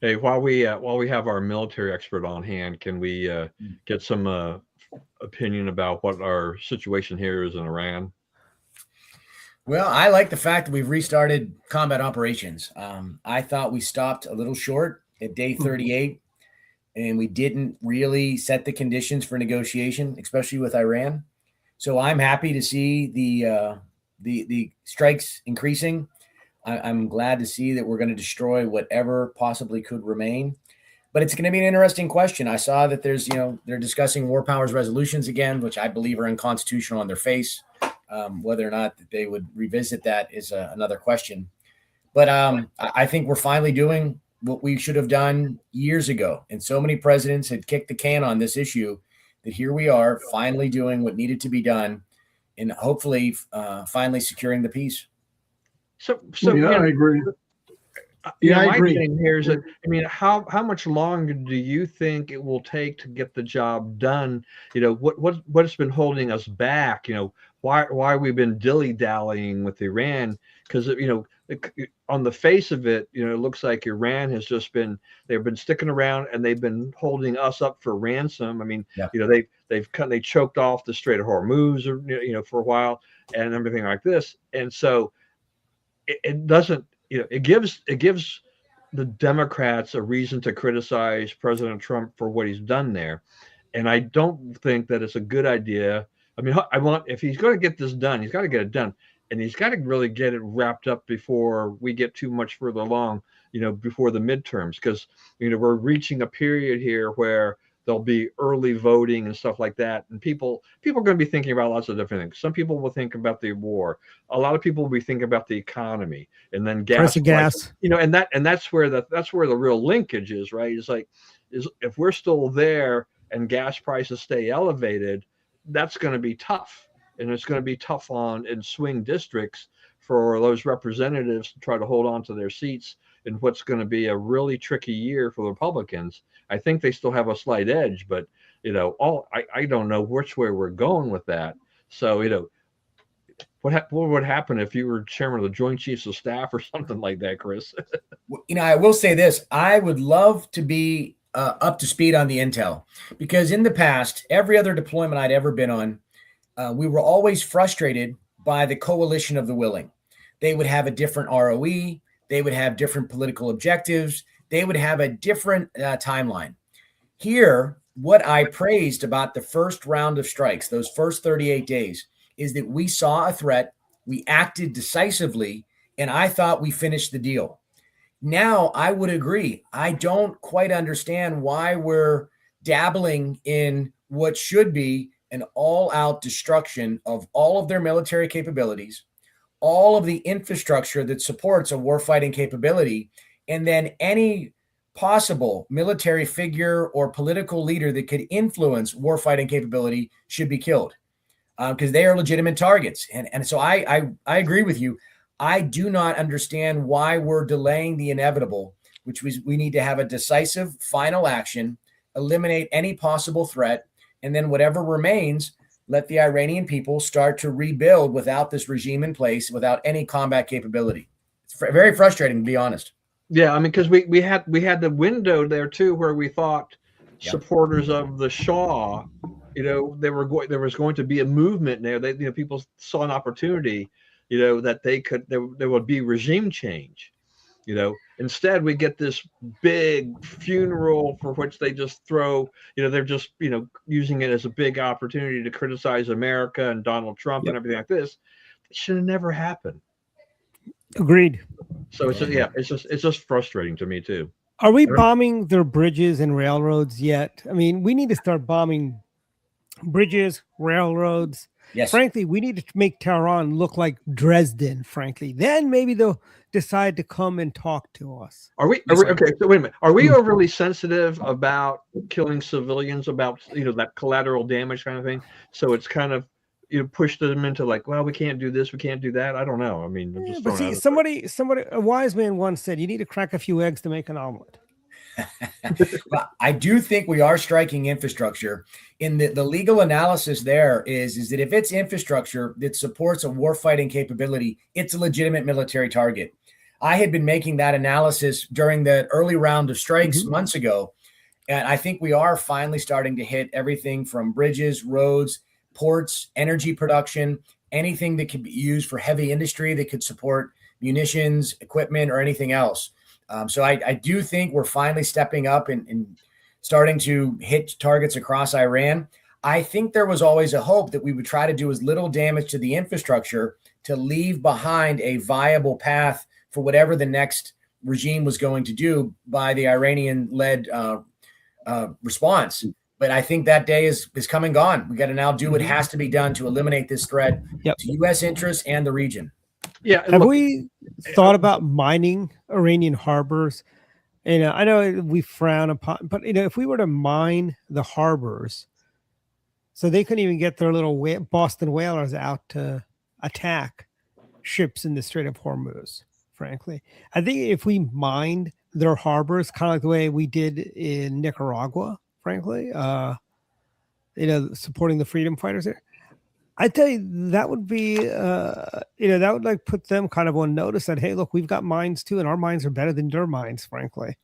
Speaker 2: Hey, while we have our military expert on hand, can we get some opinion about what our situation here is in Iran?
Speaker 7: Well, I like the fact that we've restarted combat operations. I thought we stopped a little short at day 38, and we didn't really set the conditions for negotiation, especially with Iran. So I'm happy to see the strikes increasing. I'm glad to see that we're going to destroy whatever possibly could remain. But it's going to be an interesting question. I saw that they're discussing war powers resolutions again, which I believe are unconstitutional on their face. Whether or not they would revisit that is another question. But I think we're finally doing what we should have done years ago. And so many presidents had kicked the can on this issue that here we are finally doing what needed to be done and hopefully finally securing the peace.
Speaker 2: So
Speaker 6: yeah, I agree.
Speaker 2: Yeah,
Speaker 6: I
Speaker 2: my
Speaker 6: agree.
Speaker 2: thing here is that, I mean, how much longer do you think it will take to get the job done? What's been holding us back? Why we've been dilly-dallying with Iran? Because on the face of it, it looks like Iran has just they've been sticking around and they've been holding us up for ransom. I mean,
Speaker 7: Yeah.
Speaker 2: they choked off the Strait of Hormuz, for a while and everything like this, and so it doesn't. It gives the Democrats a reason to criticize President Trump for what he's done there. And I don't think that it's a good idea. I mean, if he's going to get this done, he's got to get it done. And he's got to really get it wrapped up before we get too much further along, before the midterms. Because, we're reaching a period here where there'll be early voting and stuff like that. And people are going to be thinking about lots of different things. Some people will think about the war. A lot of people will be thinking about the economy and then gas.
Speaker 5: Price of gas.
Speaker 2: And that's where the real linkage is, right? Is if we're still there and gas prices stay elevated, that's going to be tough. And it's going to be tough in swing districts for those representatives to try to hold on to their seats in what's going to be a really tricky year for the Republicans. I think they still have a slight edge, but I don't know which way we're going with that. So what would happen if you were chairman of the Joint Chiefs of Staff or something like that, Chris?
Speaker 7: I will say this: I would love to be up to speed on the intel, because in the past, every other deployment I'd ever been on, we were always frustrated by the coalition of the willing. They would have a different ROE. They would have different political objectives. They would have a different timeline. Here, what I praised about the first round of strikes, those first 38 days, is that we saw a threat, we acted decisively, and I thought we finished the deal. Now, I would agree. I don't quite understand why we're dabbling in what should be an all-out destruction of all of their military capabilities, all of the infrastructure that supports a warfighting capability, and then any possible military figure or political leader that could influence warfighting capability should be killed, because they are legitimate targets. And so I agree with you. I do not understand why we're delaying the inevitable, which was we need to have a decisive final action, eliminate any possible threat, and then whatever remains, let the Iranian people start to rebuild without this regime in place, without any combat capability. It's very frustrating, to be honest.
Speaker 2: Yeah, I mean, because we had the window there too, where we thought supporters of the Shah, there was going to be a movement there. People saw an opportunity, that there would be regime change, Instead we get this big funeral for which they just throw, they're just, using it as a big opportunity to criticize America and Donald Trump and everything like this. It should have never happened.
Speaker 5: Agreed.
Speaker 2: So it's just frustrating to me too.
Speaker 5: Are we bombing their bridges and railroads yet? I mean, we need to start bombing bridges, railroads.
Speaker 7: Yes.
Speaker 5: Frankly, we need to make Tehran look like Dresden, frankly. Then maybe they'll decide to come and talk to us.
Speaker 2: Are we okay, so wait a minute. Are we overly sensitive about killing civilians, about that collateral damage kind of thing? So it's kind of push them into like, well, we can't do this, we can't do that. I don't know. I mean, I'm just
Speaker 5: but see, somebody, a wise man once said, you need to crack a few eggs to make an omelet.
Speaker 7: Well, I do think we are striking infrastructure. In the legal analysis there is that if it's infrastructure that supports a warfighting capability, it's a legitimate military target. I had been making that analysis during the early round of strikes months ago, and I think we are finally starting to hit everything from bridges, roads, ports, energy production, anything that could be used for heavy industry that could support munitions, equipment, or anything else. So I do think we're finally stepping up and starting to hit targets across Iran. I think there was always a hope that we would try to do as little damage to the infrastructure to leave behind a viable path for whatever the next regime was going to do by the Iranian-led response. But I think that day is come and gone. We got to now do what has to be done to eliminate this threat to U.S. interests and the region.
Speaker 2: Yeah.
Speaker 5: Have we thought about mining Iranian harbors? I know we frown upon, but if we were to mine the harbors, so they couldn't even get their little Boston whalers out to attack ships in the Strait of Hormuz. Frankly, I think if we mined their harbors, kind of like the way we did in Nicaragua, frankly, supporting the freedom fighters there, I tell you, that would be, that would like put them kind of on notice that, hey, look, we've got mines too, and our mines are better than your mines, frankly.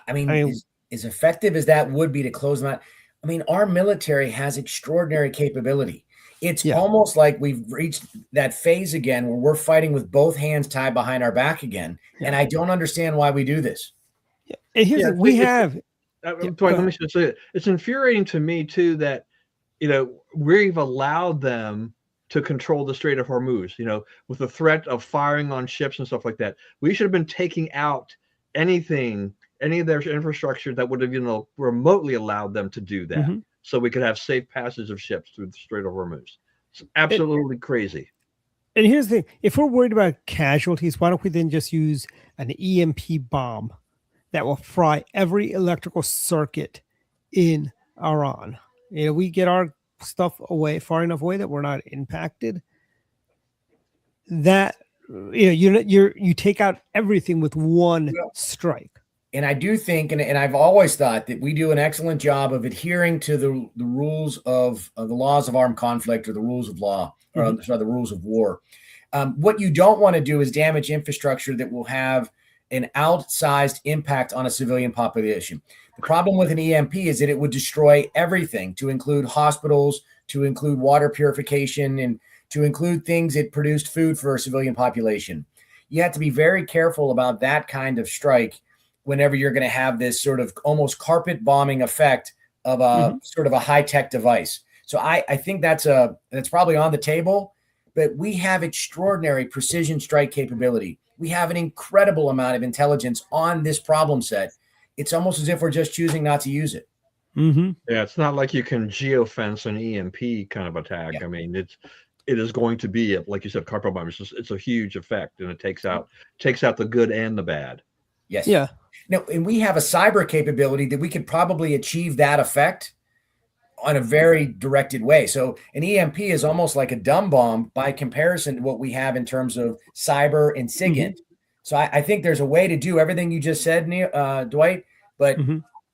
Speaker 7: I mean as effective as that would be to close them out, I mean, our military has extraordinary capability. It's almost like we've reached that phase again where we're fighting with both hands tied behind our back again. And I don't understand why we do this.
Speaker 5: Yeah. And here's we have.
Speaker 2: Let me just say it. It's infuriating to me too that we've allowed them to control the Strait of Hormuz, with the threat of firing on ships and stuff like that. We should have been taking out any of their infrastructure that would have, remotely allowed them to do that, so we could have safe passage of ships through the Strait of Hormuz. It's absolutely crazy.
Speaker 5: And here's the thing: if we're worried about casualties, why don't we then just use an EMP bomb that will fry every electrical circuit in Iran? We get our stuff away far enough away that we're not impacted. That you take out everything with one strike.
Speaker 7: And I do think, and I've always thought that we do an excellent job of adhering to the rules of the laws of armed conflict, or the rules of law, or the rules of war. What you don't want to do is damage infrastructure that will have an outsized impact on a civilian population. The problem with an EMP is that it would destroy everything, to include hospitals, to include water purification, and to include things that produced food for a civilian population. You have to be very careful about that kind of strike whenever you're going to have this sort of almost carpet bombing effect of a sort of a high-tech device. So I think that's probably on the table, but we have extraordinary precision strike capability. We have an incredible amount of intelligence on this problem set. It's almost as if we're just choosing not to use it.
Speaker 2: Yeah, it's not like you can geofence an EMP kind of attack. I mean, it is going to be, like you said, carpet bomb. It's a huge effect, and it takes out the good and the bad.
Speaker 7: Yes.
Speaker 5: Yeah.
Speaker 7: Now, and we have a cyber capability that we could probably achieve that effect on a very directed way. So an EMP is almost like a dumb bomb by comparison to what we have in terms of cyber and SIGINT. So I think there's a way to do everything you just said, Dwight, but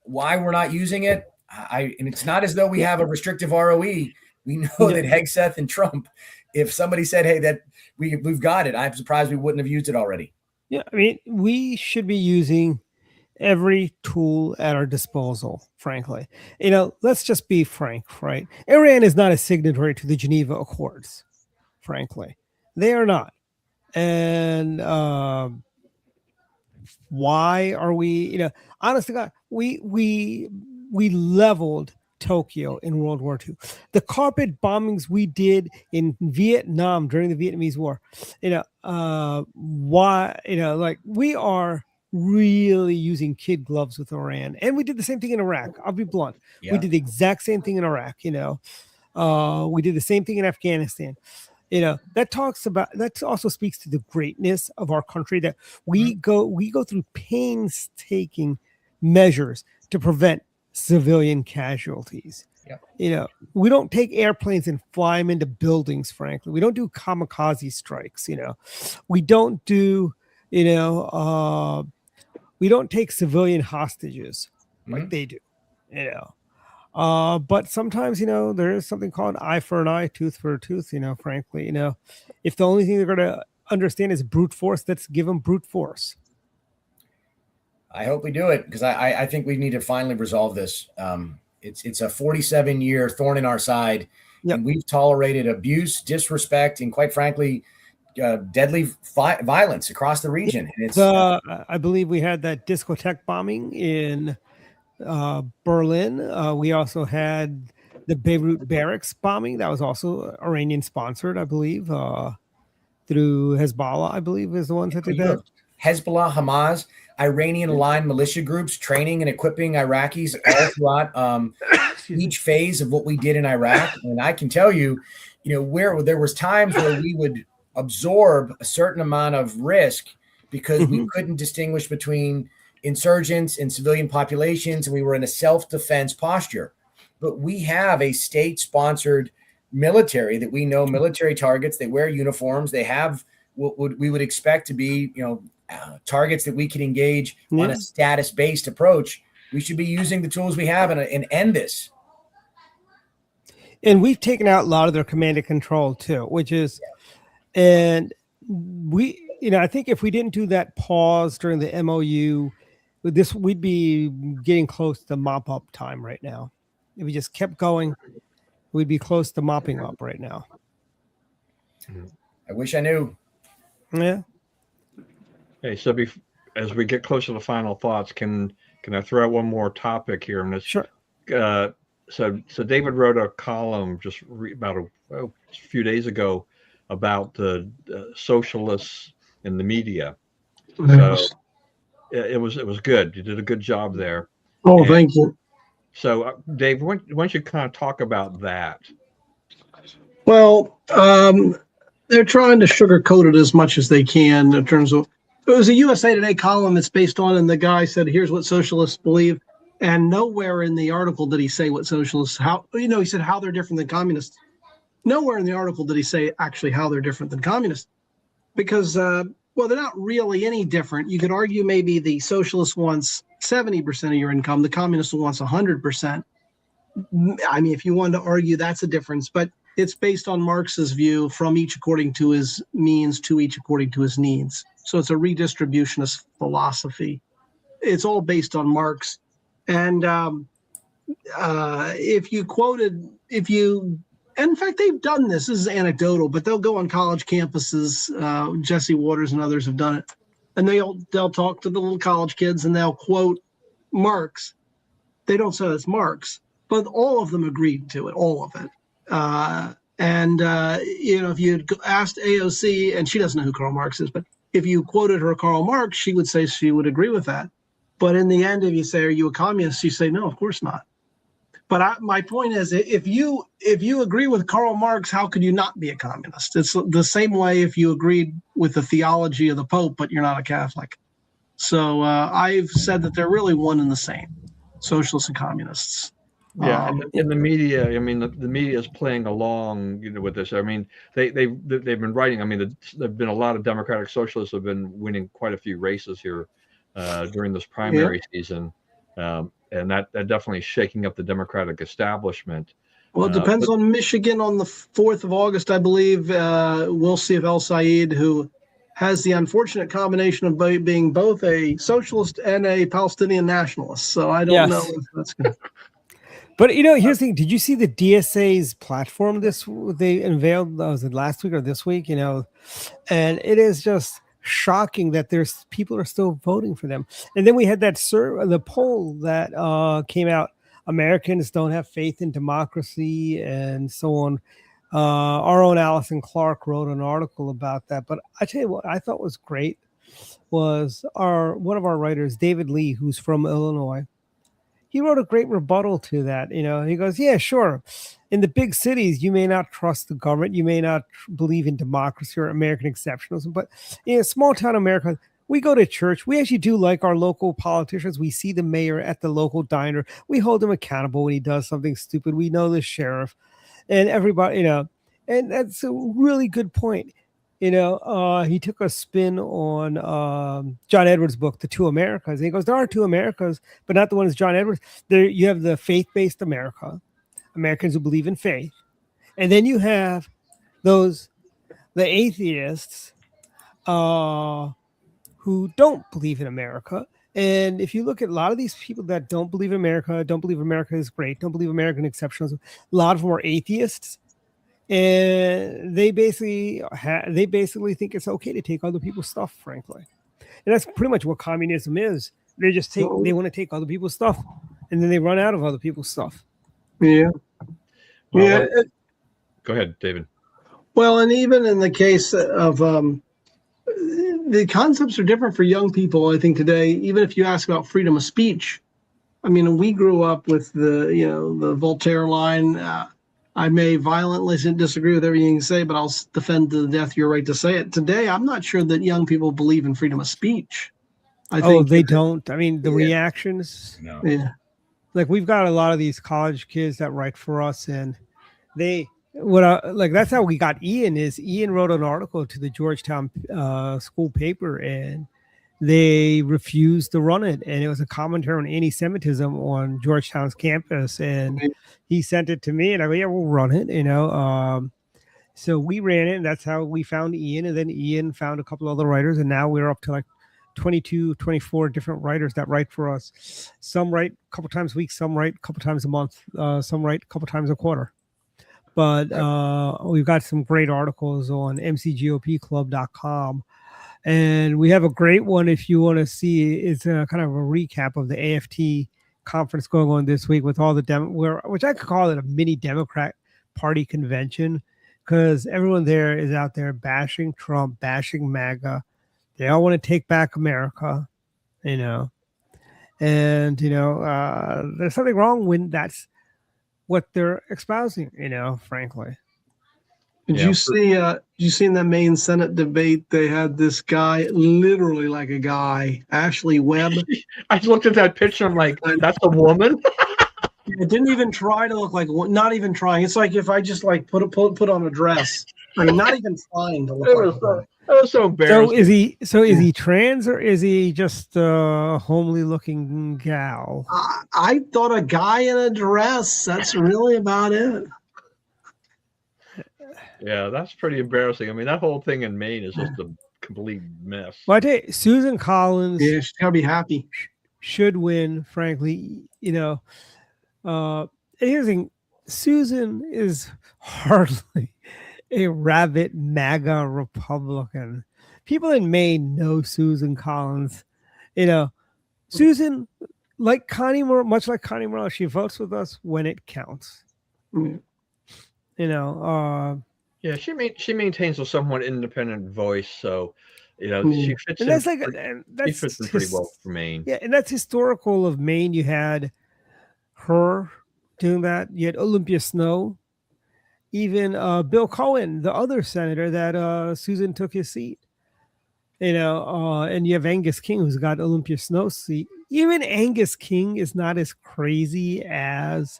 Speaker 7: why we're not using it, and it's not as though we have a restrictive ROE. We know that Hegseth and Trump, if somebody said, hey, that we've got it, I'm surprised we wouldn't have used it already.
Speaker 5: Yeah, I mean, we should be using every tool at our disposal, frankly. Let's just be frank, right? Iran is not a signatory to the Geneva Accords, frankly. They are not. And why are we, honest to God, we leveled Tokyo in World War II. The carpet bombings we did in Vietnam during the Vietnamese War, why, like we are really using kid gloves with Iran. And we did the same thing in Iraq. I'll be blunt.
Speaker 7: Yeah.
Speaker 5: We did the exact same thing in Iraq, we did the same thing in Afghanistan. That also speaks to the greatness of our country, that we go through painstaking measures to prevent civilian casualties.
Speaker 7: Yep.
Speaker 5: We don't take airplanes and fly them into buildings, frankly. We don't do kamikaze strikes. We don't do, we don't take civilian hostages like they do, but sometimes, there is something called eye for an eye, tooth for a tooth, frankly, if the only thing they're going to understand is brute force, let's give them brute force.
Speaker 7: I hope we do it, because I think we need to finally resolve this. It's a 47-year thorn in our side. Yep. And we've tolerated abuse, disrespect, and quite frankly, deadly violence across the region. And it's
Speaker 5: I believe we had that discotheque bombing in Berlin. We also had the Beirut barracks bombing. That was also Iranian sponsored, I believe, through Hezbollah, I believe, is the ones that did that.
Speaker 7: Hezbollah, Hamas, Iranian-aligned militia groups training and equipping Iraqis all throughout each phase of what we did in Iraq. And I can tell you, where there was times where we would absorb a certain amount of risk because we couldn't distinguish between insurgents and civilian populations, and we were in a self-defense posture. But we have a state-sponsored military that we know, military targets. They wear uniforms. They have what we would expect to be, targets that we can engage on a status-based approach. We should be using the tools we have and end this.
Speaker 5: And we've taken out a lot of their command and control too, which is, and we, I think if we didn't do that pause during the MOU, we'd be getting close to mop up time right now. If we just kept going, we'd be close to mopping up right now.
Speaker 7: I wish I knew.
Speaker 5: Yeah.
Speaker 2: Okay, so as we get closer to final thoughts, can I throw out one more topic here? And
Speaker 5: sure.
Speaker 2: So David wrote a column just about a few days ago about the socialists in the media. So it was good. You did a good job there.
Speaker 6: Oh, thank you.
Speaker 2: So Dave, why don't you kind of talk about that?
Speaker 6: Well, they're trying to sugarcoat it as much as they can in terms of, it was a USA Today column it's based on, and the guy said, here's what socialists believe. And nowhere in the article did he say what socialists, he said how they're different than communists. Nowhere in the article did he say actually how they're different than communists. Because, they're not really any different. You could argue maybe the socialist wants 70% of your income, the communist wants 100%. I mean, if you wanted to argue, that's a difference. But it's based on Marx's view, from each according to his means to each according to his needs. So it's a redistributionist philosophy. It's all based on Marx. And in fact, they've done this. This is anecdotal, but they'll go on college campuses. Jesse Waters and others have done it. And they'll talk to the little college kids and they'll quote Marx. They don't say it's Marx, but all of them agreed to it, all of it. If you asked AOC, and she doesn't know who Karl Marx is, but if you quoted her Karl Marx, she would say she would agree with that. But in the end, if you say, are you a communist? You say, no, of course not. But my point is, if you agree with Karl Marx, how could you not be a communist? It's the same way if you agreed with the theology of the Pope, but you're not a Catholic. So I've said that they're really one and the same, socialists and communists.
Speaker 2: Yeah, in the media, I mean, the media is playing along, with this. I mean, they've been writing. I mean, there've been a lot of Democratic socialists have been winning quite a few races here during this primary season, and that definitely is shaking up the Democratic establishment.
Speaker 6: Well, it depends on Michigan on the 4th of August, I believe. We'll see if El Said, who has the unfortunate combination of being both a socialist and a Palestinian nationalist. So I don't know if that's going to.
Speaker 5: But here's the thing. Did you see the DSA's platform they unveiled? Was it last week or this week? And it is just shocking that there's people are still voting for them. And then we had the poll that came out. Americans don't have faith in democracy and so on. Our own Alison Clark wrote an article about that. But I tell you what I thought was great was one of our writers, David Lee, who's from Illinois. He wrote a great rebuttal to that. He goes, yeah, sure. In the big cities, you may not trust the government. You may not believe in democracy or American exceptionalism. But in small town America, we go to church. We actually do like our local politicians. We see the mayor at the local diner. We hold him accountable when he does something stupid. We know the sheriff and everybody, and that's a really good point. He took a spin on John Edwards' book, The Two Americas. And he goes, there are two Americas, but not the one as John Edwards. There you have the faith-based America, Americans who believe in faith. And then you have the atheists who don't believe in America. And if you look at a lot of these people that don't believe in America, don't believe America is great, don't believe American exceptionalism, a lot of them are atheists. And they basically think it's okay to take other people's stuff, frankly. And that's pretty much what communism is. They want to take other people's stuff, and then they run out of other people's stuff.
Speaker 6: Yeah.
Speaker 2: Well, go ahead, David.
Speaker 6: Well, and even in the case of the concepts are different for young people, I think, today. Even if you ask about freedom of speech, I mean, we grew up with the Voltaire line. I may violently disagree with everything you say, but I'll defend to the death your right to say it. Today, I'm not sure that young people believe in freedom of speech. I think
Speaker 5: they don't. I mean, the reactions.
Speaker 7: No.
Speaker 6: Yeah.
Speaker 5: Like we've got a lot of these college kids that write for us, and that's how we got Ian. Ian wrote an article to the Georgetown school paper, and they refused to run it. And it was a commentary on anti-Semitism on Georgetown's campus. And he sent it to me, and I go, yeah, we'll run it, So we ran it, and that's how we found Ian. And then Ian found a couple other writers, and now we're up to like 22, 24 different writers that write for us. Some write a couple times a week, some write a couple times a month, some write a couple times a quarter. But we've got some great articles on mcgopclub.com. And we have a great one if you want to see. It's kind of a recap of the AFT conference going on this week with all the which I could call it a mini Democrat Party convention, because everyone there is out there bashing Trump, bashing MAGA. They all want to take back America, and there's something wrong when that's what they're espousing, frankly.
Speaker 6: Did you see in the main Senate debate, they had this guy, literally like a guy, Ashley Webb.
Speaker 2: I looked at that picture. I'm like, that's a woman.
Speaker 6: It didn't even try to look like one. Not even trying. It's like if I just like put on a dress. I mean, not even trying to look like.
Speaker 2: That was so embarrassing.
Speaker 5: So is he trans, or is he just a homely looking gal?
Speaker 6: I thought a guy in a dress. That's really about it.
Speaker 2: Yeah, that's pretty embarrassing. I mean, that whole thing in Maine is just a complete mess.
Speaker 5: Well, I tell you, Susan Collins.
Speaker 6: Yeah, she's gotta be happy.
Speaker 5: Should win, frankly. Here's the thing: Susan is hardly a rabid MAGA Republican. People in Maine know Susan Collins. Susan, like Connie Moore, much like Connie Moore, she votes with us when it counts.
Speaker 6: Mm.
Speaker 2: Yeah, she maintains a somewhat independent voice, so she fits
Speaker 5: and
Speaker 2: she fits in pretty well for Maine.
Speaker 5: Yeah, and that's historical of Maine. You had her doing that. You had Olympia Snow, even Bill Cohen, the other senator that Susan took his seat. And you have Angus King, who's got Olympia Snow's seat. Even Angus King is not as crazy as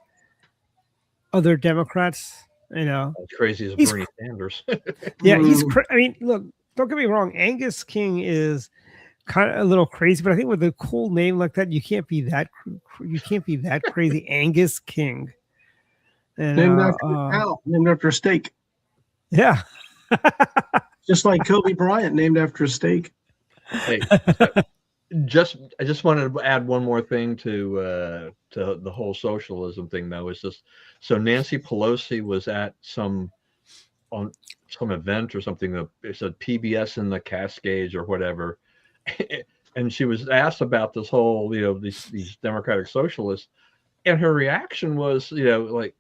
Speaker 5: other Democrats.
Speaker 2: As crazy as Bernie Sanders.
Speaker 5: Yeah, I mean, look, don't get me wrong. Angus King is kind of a little crazy, but I think with a cool name like that, you can't be that crazy. Angus King. And,
Speaker 6: named after a steak.
Speaker 5: Yeah.
Speaker 6: Just like Kobe Bryant, named after a steak.
Speaker 2: Hey, I just wanted to add one more thing to the whole socialism thing, though. Is just so Nancy Pelosi was at some event or something that it said PBS in the Cascades or whatever. And she was asked about this whole, these democratic socialists, and her reaction was, like,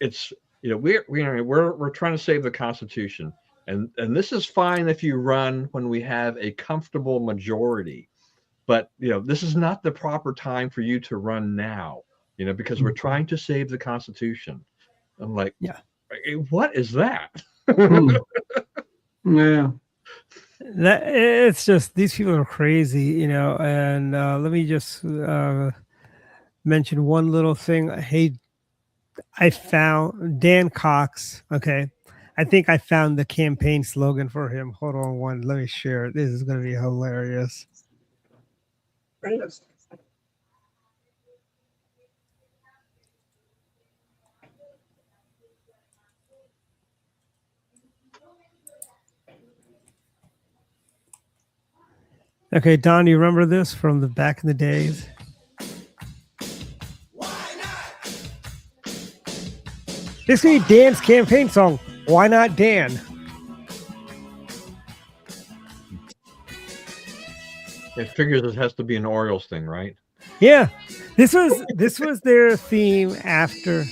Speaker 2: it's, we're trying to save the Constitution, and this is fine if you run when we have a comfortable majority, but this is not the proper time for you to run now, because we're trying to save the Constitution. I'm like,
Speaker 5: yeah,
Speaker 2: what is that?
Speaker 6: Yeah.
Speaker 5: That it's just these people are crazy, and let me just mention one little thing. Hey, I found Dan Cox. Okay, I think I found the campaign slogan for him. Hold on let me share it. This is going to be hilarious. Okay, Don, you remember this from the back in the days? This could be Dan's campaign song. Why not Dan?
Speaker 2: It figures it has to be an Orioles thing, right?
Speaker 5: Yeah, this was their theme after.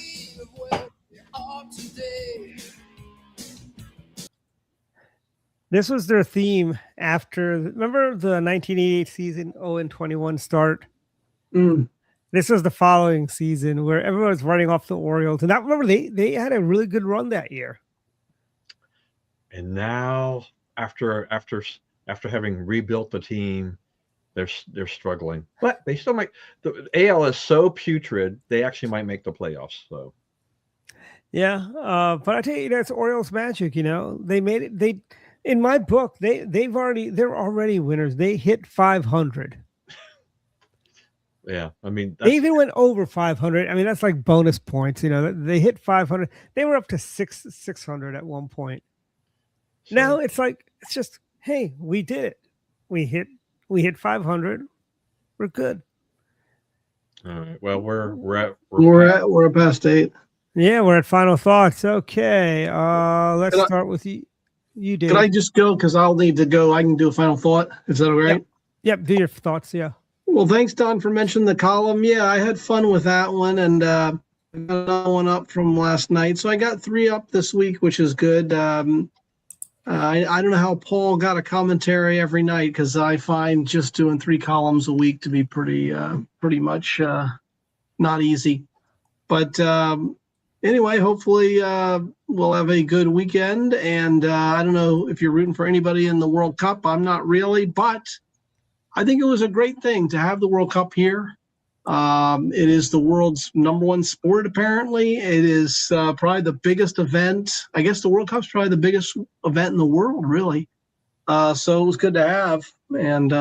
Speaker 5: This was their theme after. Remember the 1988 season 0-21 start? This was the following season where everyone was running off the Orioles, and I remember they had a really good run that year.
Speaker 2: And now, after having rebuilt the team, they're struggling. But they still might. The AL is so putrid; they actually might make the playoffs. So,
Speaker 5: yeah, but I tell you, it's Orioles magic. They made it. In my book, they're already winners. They hit 500.
Speaker 2: Yeah, I mean,
Speaker 5: they even went over 500. I mean, that's like bonus points. They hit 500. They were up to 600 at one point. So, now it's just, hey, we did it. We hit 500. We're good.
Speaker 2: All right. Well, we're
Speaker 6: past 8.
Speaker 5: Yeah, we're at final thoughts. Okay, let's start with you. You did.
Speaker 6: Can I just go? Because I'll need to go. I can do a final thought. Is that all right?
Speaker 5: Yep. Do your thoughts. Yeah.
Speaker 6: Well, thanks, Don, for mentioning the column. Yeah, I had fun with that one, and I got another one up from last night. So I got 3 up this week, which is good. I don't know how Paul got a commentary every night, because I find just doing 3 columns a week to be pretty much not easy. But anyway, hopefully we'll have a good weekend. And I don't know if you're rooting for anybody in the World Cup. I'm not really, but I think it was a great thing to have the World Cup here. It is the world's #1 sport, apparently. It is probably the biggest event. I guess the World Cup's probably the biggest event in the world, really. So it was good to have. And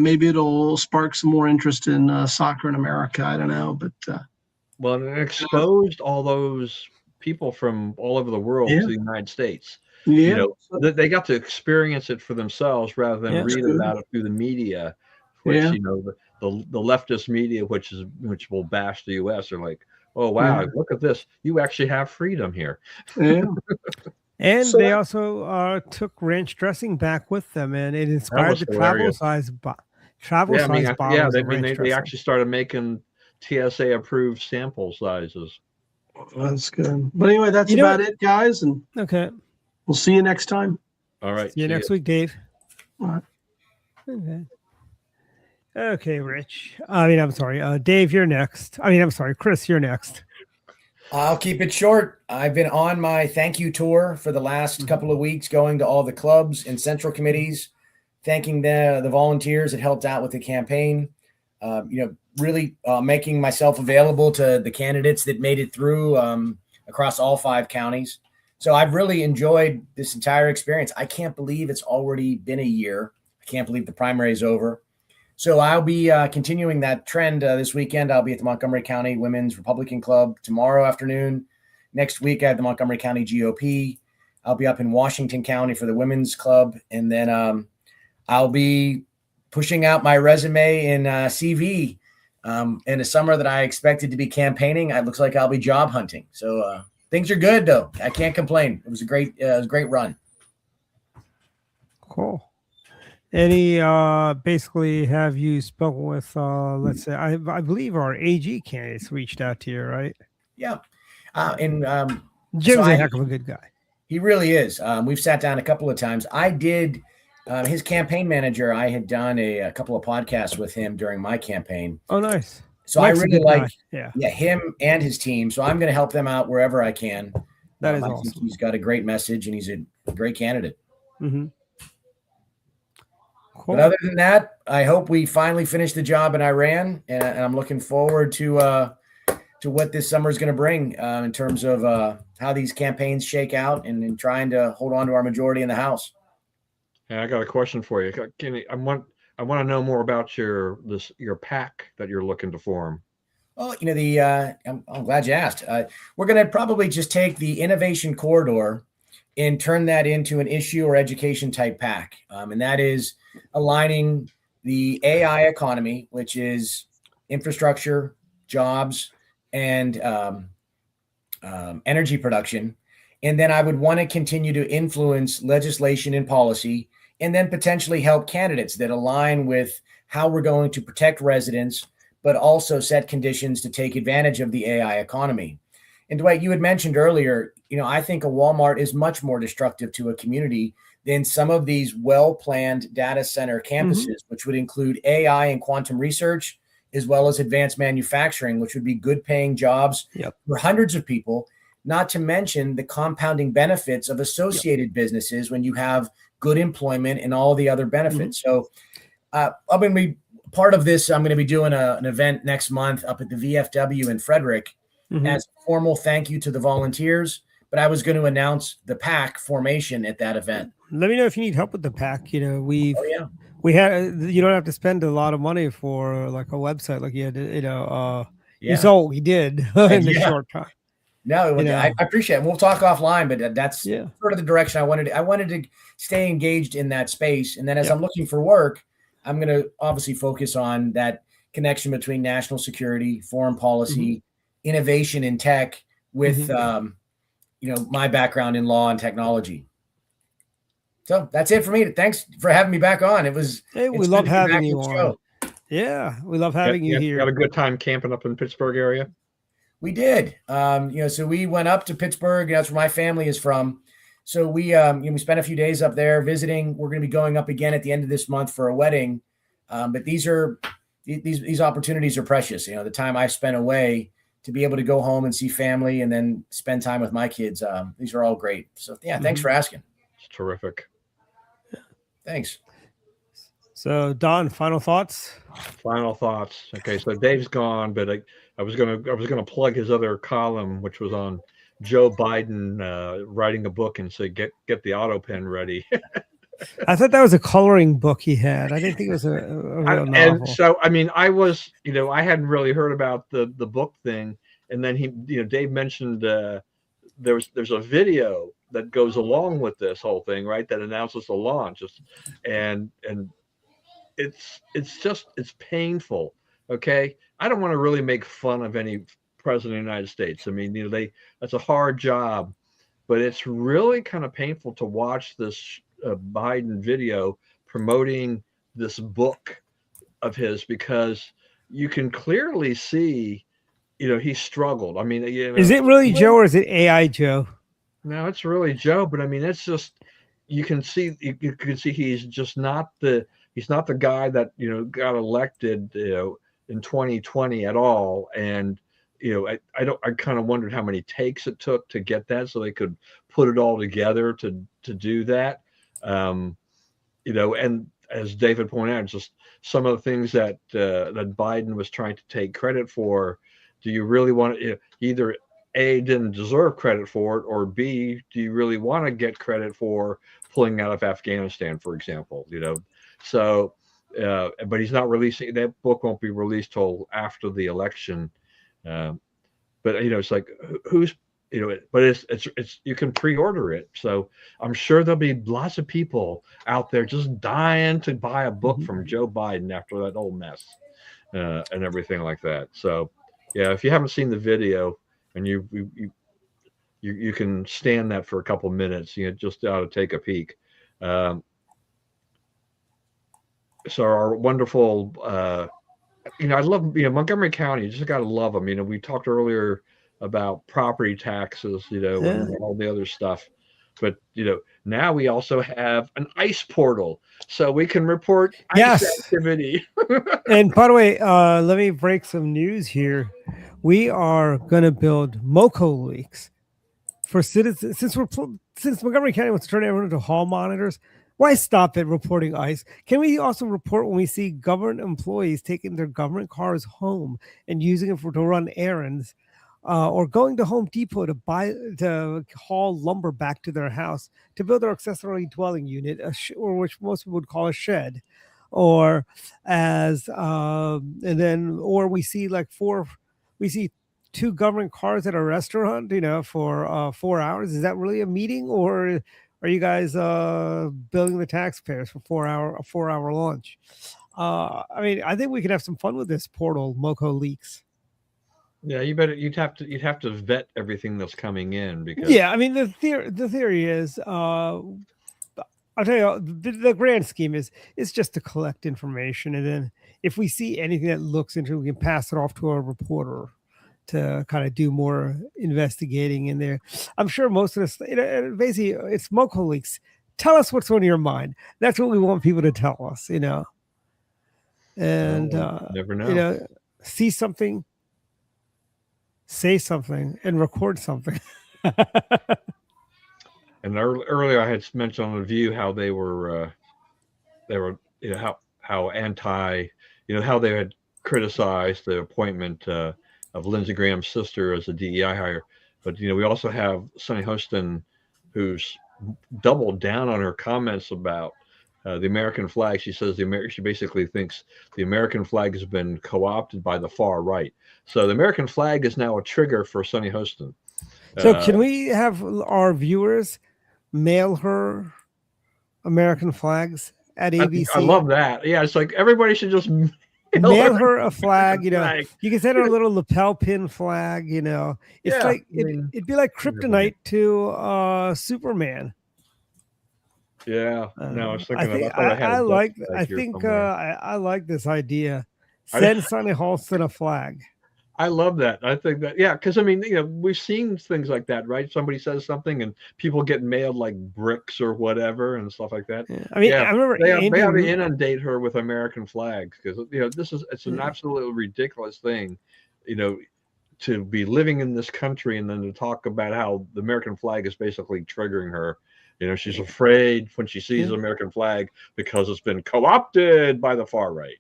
Speaker 6: maybe it'll spark some more interest in soccer in America. I don't know. But
Speaker 2: well, it exposed all those people from all over the world to the United States.
Speaker 6: Yeah.
Speaker 2: They got to experience it for themselves rather than read about it through the media, which the leftist media, which will bash the U.S. are like, oh wow, look at this, you actually have freedom here.
Speaker 6: Yeah.
Speaker 5: And they also took ranch dressing back with them, and it inspired the travel size bottles.
Speaker 2: They actually started making TSA approved sample sizes.
Speaker 6: That's good. But anyway, that's about it, guys. And
Speaker 5: okay.
Speaker 6: We'll see you next time.
Speaker 2: All right.
Speaker 5: See you next week, Dave.
Speaker 6: All right.
Speaker 5: Okay, Rich. I'm sorry. Dave, you're next. I'm sorry, Chris, you're next.
Speaker 7: I'll keep it short. I've been on my thank you tour for the last couple of weeks, going to all the clubs and central committees, thanking the volunteers that helped out with the campaign. Really making myself available to the candidates that made it through across all 5 counties. So I've really enjoyed this entire experience. I can't believe it's already been a year. I can't believe the primary is over. So I'll be continuing that trend this weekend. I'll be at the Montgomery County Women's Republican Club tomorrow afternoon. Next week, I have the Montgomery County GOP. I'll be up in Washington County for the Women's Club. And then I'll be pushing out my resume in CV in a summer that I expected to be campaigning. It looks like I'll be job hunting. So things are good though. I can't complain. It was a great run.
Speaker 5: Cool. Any basically have you spoken with let's say I believe our AG candidates reached out to you, right?
Speaker 7: Yeah.
Speaker 5: Jim's a heck of a good guy.
Speaker 7: He really is. We've sat down a couple of times. I did his campaign manager. I had done a couple of podcasts with him during my campaign.
Speaker 5: Oh, nice.
Speaker 7: So
Speaker 5: Mike's
Speaker 7: I really like
Speaker 5: yeah
Speaker 7: him and his team. So I'm going to help them out wherever I can.
Speaker 5: That is
Speaker 7: I
Speaker 5: awesome.
Speaker 7: think he's got a great message and he's a great candidate.
Speaker 5: Mm-hmm. Cool.
Speaker 7: But other than that, I hope we finally finish the job in Iran, and I'm looking forward to what this summer is going to bring in terms of how these campaigns shake out and in trying to hold on to our majority in the House.
Speaker 2: And I got a question for you. I want to know more about your PAC that you're looking to form.
Speaker 7: Well, I'm glad you asked. We're going to probably just take the innovation corridor and turn that into an issue or education type PAC, and that is aligning the AI economy, which is infrastructure, jobs, and energy production. And then I would want to continue to influence legislation and policy, and then potentially help candidates that align with how we're going to protect residents, but also set conditions to take advantage of the AI economy. And Dwight, you had mentioned earlier, I think a Walmart is much more destructive to a community than some of these well-planned data center campuses, which would include AI and quantum research, as well as advanced manufacturing, which would be good paying jobs for hundreds of people, not to mention the compounding benefits of associated businesses when you have good employment and all the other benefits. So I'm going to be part of this. I'm going to be doing an event next month up at the VFW in Frederick as a formal thank you to the volunteers. But I was going to announce the PAC formation at that event.
Speaker 5: Let me know if you need help with the PAC. We had, you don't have to spend a lot of money for like a website like you had, you saw what we did in the short time.
Speaker 7: No, I appreciate it. We'll talk offline, but that's sort of the direction I wanted. I wanted to stay engaged in that space. And then as I'm looking for work, I'm going to obviously focus on that connection between national security, foreign policy, innovation in tech with, my background in law and technology. So that's it for me. Thanks for having me back on.
Speaker 5: We love having you on. Yeah, we love having you here.
Speaker 2: You had a good time camping up in Pittsburgh area?
Speaker 7: We did. So we went up to Pittsburgh. That's where my family is from. So we spent a few days up there visiting. We're going to be going up again at the end of this month for a wedding. But these opportunities are precious. The time I spent away to be able to go home and see family and then spend time with my kids. These are all great. So thanks for asking.
Speaker 2: It's terrific.
Speaker 7: Thanks.
Speaker 5: So Don, final thoughts?
Speaker 2: Final thoughts. Okay, so Dave's gone, but I was gonna plug his other column, which was on Joe Biden writing a book and say get the auto pen ready.
Speaker 5: I thought that was a coloring book he had. I didn't think it was a real novel.
Speaker 2: And so I was, I hadn't really heard about the book thing, and then Dave mentioned there's a video that goes along with this whole thing, right? That announces the launch, and it's painful. Okay, I don't want to really make fun of any president of the United States. I mean, that's a hard job, but it's really kind of painful to watch this Biden video promoting this book of his, because you can clearly see, he struggled. I mean,
Speaker 5: is it really Joe or is it AI Joe?
Speaker 2: No, it's really Joe, but I mean, it's just, you can see he's just not the guy that, got elected, in 2020 at all. And, I kind of wondered how many takes it took to get that, so they could put it all together to do that. And as David pointed out, just some of the things that Biden was trying to take credit for. Do you really want to, either A, didn't deserve credit for it, or B, do you really want to get credit for pulling out of Afghanistan, for example? So, but he's not releasing, that book won't be released till after the election. But it's like, who's, but it's you can pre-order it. So I'm sure there'll be lots of people out there just dying to buy a book from Joe Biden after that whole mess and everything like that. So yeah, if you haven't seen the video and you can stand that for a couple minutes. Just ought to take a peek. Um, so our wonderful, I love, Montgomery County. You just got to love them. We talked earlier about property taxes, and all the other stuff. But, now we also have an ice portal, so we can report ice activity.
Speaker 5: And by the way, let me break some news here. We are going to build MoCo leaks for citizens. Since Montgomery County wants to turn everyone into hall monitors, why stop at reporting ICE? Can we also report when we see government employees taking their government cars home and using them to run errands, or going to Home Depot to haul lumber back to their house to build their accessory dwelling unit, or which most people would call a shed, or we see two government cars at a restaurant, for 4 hours. Is that really a meeting, or are you guys billing the taxpayers for a 4 hour lunch? I think we could have some fun with this portal, MoCo leaks.
Speaker 2: Yeah, you'd have to vet everything that's coming in, because
Speaker 5: the theory is, I'll tell you, the grand scheme is it's just to collect information, and then if we see anything that looks interesting, we can pass it off to a reporter to kind of do more investigating in there. I'm sure most of this, basically, it's MoCo leaks. Tell us what's on your mind. That's what we want people to tell us, And
Speaker 2: never know.
Speaker 5: See something, say something, and record something.
Speaker 2: And earlier I had mentioned on the View how they were how anti, how they had criticized the appointment of Lindsey Graham's sister as a DEI hire. But we also have Sunny Hostin, who's doubled down on her comments about the American flag. She says she basically thinks the American flag has been co-opted by the far right. So the American flag is now a trigger for Sunny Hostin.
Speaker 5: So can we have our viewers mail her American flags at ABC?
Speaker 2: I love that. Yeah, it's like everybody should just
Speaker 5: mail her a flag. You can send her a little lapel pin flag. It's it'd be like kryptonite to Superman.
Speaker 2: Yeah, no, I was thinking
Speaker 5: I like this idea. Send Sunny Hostin a flag.
Speaker 2: I love that. I think that, because we've seen things like that, right? Somebody says something and people get mailed like bricks or whatever and stuff like that.
Speaker 5: I remember
Speaker 2: they have to inundate her with American flags, because it's an absolutely ridiculous thing, to be living in this country and then to talk about how the American flag is basically triggering her. She's afraid when she sees the American flag because it's been co-opted by the far right.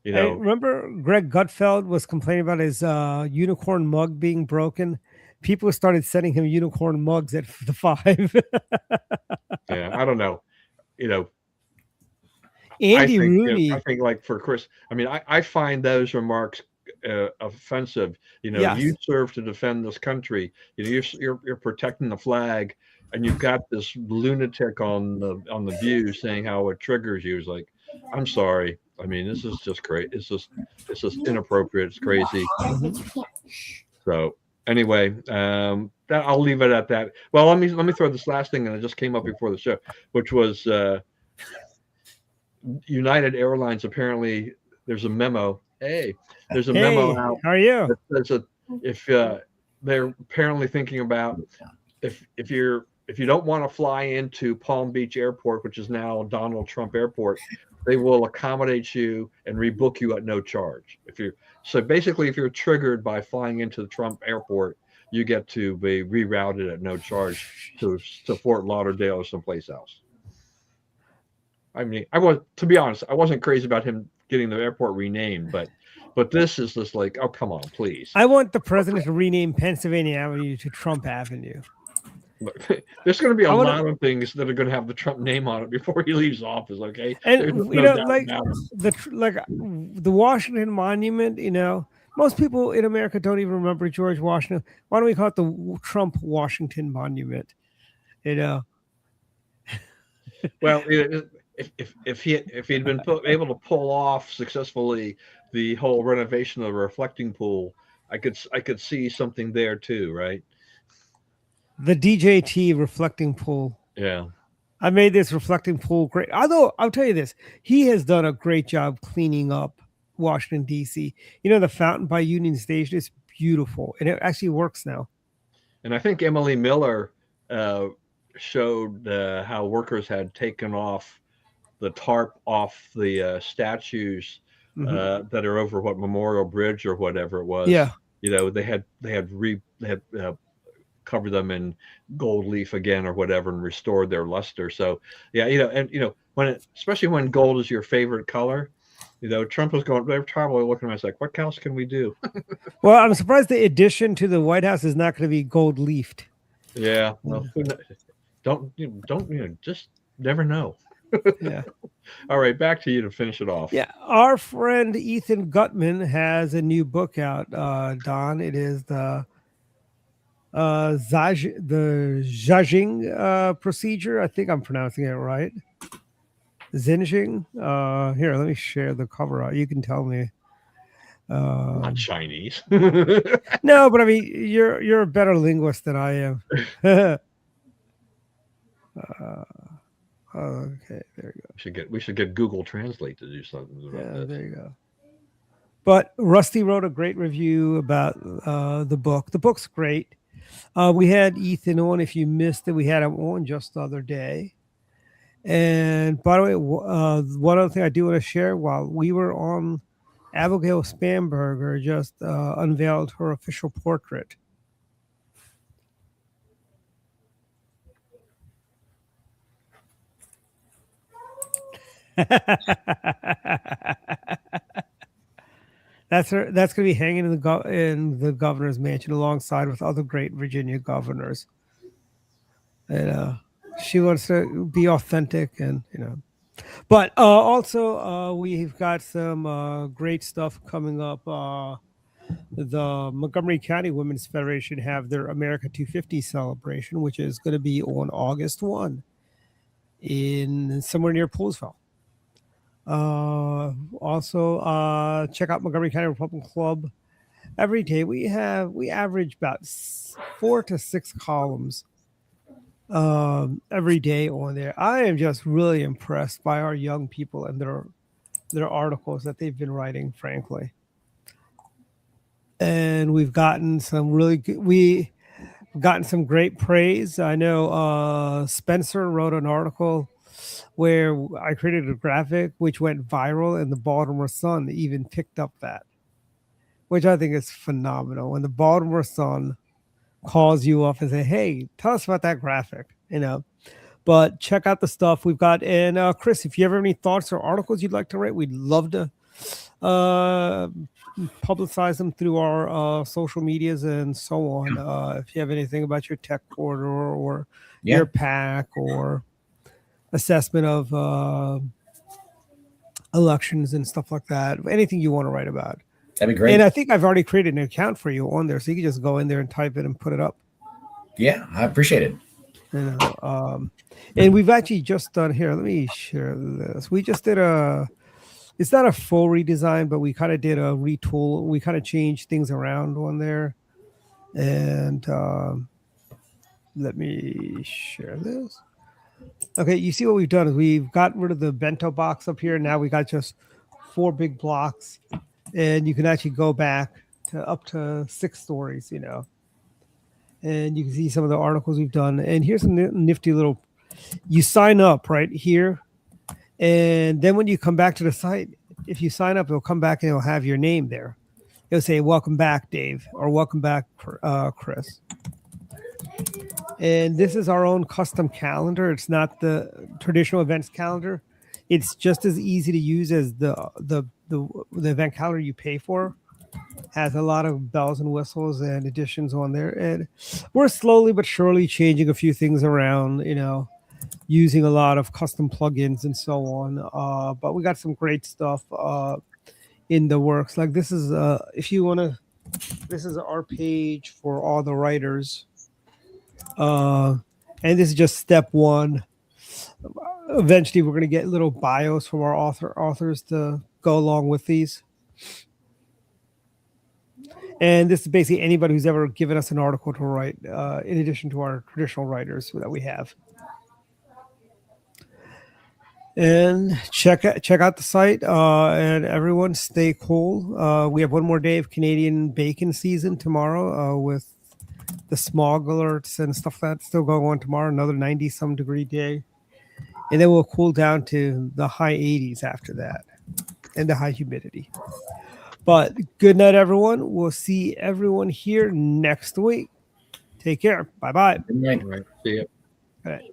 Speaker 5: I remember Greg Gutfeld was complaining about his unicorn mug being broken. People started sending him unicorn mugs at the 5.
Speaker 2: Yeah, I don't know.
Speaker 5: Andy Rooney.
Speaker 2: I think like for Chris, I find those remarks offensive. You serve to defend this country. You're protecting the flag, and you've got this lunatic on the View saying how it triggers you. It's like, I'm sorry. This is just great. It's just inappropriate. It's crazy. So anyway, that I'll leave it at that. Well, let me throw this last thing, and it just came up before the show, which was United Airlines. Apparently, there's a memo. There's a memo out.
Speaker 5: How are you?
Speaker 2: That says if they're apparently thinking about if you don't want to fly into Palm Beach Airport, which is now Donald Trump Airport, they will accommodate you and rebook you at no charge. If you're triggered by flying into the Trump Airport, you get to be rerouted at no charge to Fort Lauderdale or someplace else. To be honest, I wasn't crazy about him getting the airport renamed, but this is just like, oh, come on, please.
Speaker 5: I want the president to rename Pennsylvania Avenue to Trump Avenue.
Speaker 2: There's going to be a lot of things that are going to have the Trump name on it before he leaves office. Okay,
Speaker 5: and the Washington Monument. Most people in America don't even remember George Washington. Why don't we call it the Trump Washington Monument?
Speaker 2: Well, if he'd been able to pull off successfully the whole renovation of the reflecting pool, I could see something there too, right?
Speaker 5: The DJT reflecting pool.
Speaker 2: Yeah.
Speaker 5: I made this reflecting pool great. Although I'll tell you this, he has done a great job cleaning up Washington D.C. The fountain by Union Station is beautiful, and it actually works now.
Speaker 2: And I think Emily Miller showed how workers had taken off the tarp off the statues that are over Memorial Bridge or whatever it was.
Speaker 5: Yeah.
Speaker 2: They had covered them in gold leaf again or whatever and restored their luster. So yeah, especially when gold is your favorite color, Trump was going, they're probably looking at us like, what else can we do?
Speaker 5: Well, I'm surprised the addition to the White House is not going to be gold leafed.
Speaker 2: Yeah. Well, don't just never know.
Speaker 5: Yeah.
Speaker 2: All right, back to you to finish it off.
Speaker 5: Yeah, our friend Ethan Gutman has a new book out, Don. It is the Zhajing procedure. I think I'm pronouncing it right. Zinjing. Here, let me share the cover out. You can tell me.
Speaker 2: Not Chinese.
Speaker 5: No, but I mean, you're a better linguist than I am. Okay, there you go.
Speaker 2: We should get Google Translate to do something about this.
Speaker 5: There you go. But Rusty wrote a great review about the book. The book's great. We had Ethan on. If you missed it, we had him on just the other day. And by the way, one other thing I do want to share, while we were on, Abigail Spanberger just unveiled her official portrait. That's going to be hanging in the governor's mansion alongside with other great Virginia governors. And she wants to be authentic, and but also we've got some great stuff coming up. The Montgomery County Women's Federation have their America 250 celebration, which is going to be on August 1 in somewhere near Poolsville. Also, check out Montgomery County Republican Club. Every day we average about 4 to 6 columns every day on there. I am just really impressed by our young people and their articles that they've been writing, frankly. And we've gotten some some great praise. I know Spencer wrote an article where I created a graphic which went viral, and the Baltimore Sun even picked up that, which I think is phenomenal. When the Baltimore Sun calls you up and say, hey, tell us about that graphic, but check out the stuff we've got. And Chris, if you ever have any thoughts or articles you'd like to write, we'd love to publicize them through our social medias and so on. If you have anything about your tech corridor or your PAC or assessment of elections and stuff like that, anything you want to write about,
Speaker 7: that'd be great.
Speaker 5: And I think I've already created an account for you on there, so you can just go in there and type it and put it up.
Speaker 7: Yeah, I appreciate it.
Speaker 5: And we've actually just done here. Let me share this. We just did it's not a full redesign, but we kind of did a retool. We kind of changed things around on there. And let me share this. Okay, you see what we've done is we've got rid of the bento box up here. Now we got just 4 big blocks, and you can actually go back to up to 6 stories, and you can see some of the articles we've done. And here's a nifty little, you sign up right here, and then when you come back to the site, if you sign up, it'll come back and it'll have your name there. It'll say, welcome back, Dave, or welcome back, Chris. And this is our own custom calendar. It's not the traditional events calendar. It's just as easy to use as the event calendar you pay for. Has a lot of bells and whistles and additions on there. And we're slowly but surely changing a few things around, using a lot of custom plugins and so on. But we got some great stuff in the works. Like this is, if you want to, this is our page for all the writers. And this is just step 1. Eventually, we're going to get little bios from our authors to go along with these. And this is basically anybody who's ever given us an article to write, in addition to our traditional writers that we have. And check out the site, and everyone stay cool. We have one more day of Canadian bacon season tomorrow, with the smog alerts and stuff that's still going on tomorrow. Another 90-some degree day, and then we'll cool down to the high 80s after that, and the high humidity. But good night, everyone. We'll see everyone here next week. Take care. Bye-bye.
Speaker 7: Good night.
Speaker 2: All right. See ya.
Speaker 5: All right.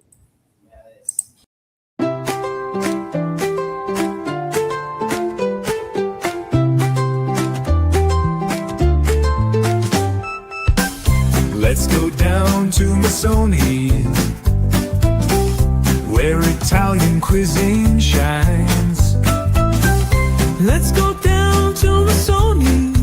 Speaker 4: Let's go down to Missoni, where Italian cuisine shines. Let's go down to Missoni,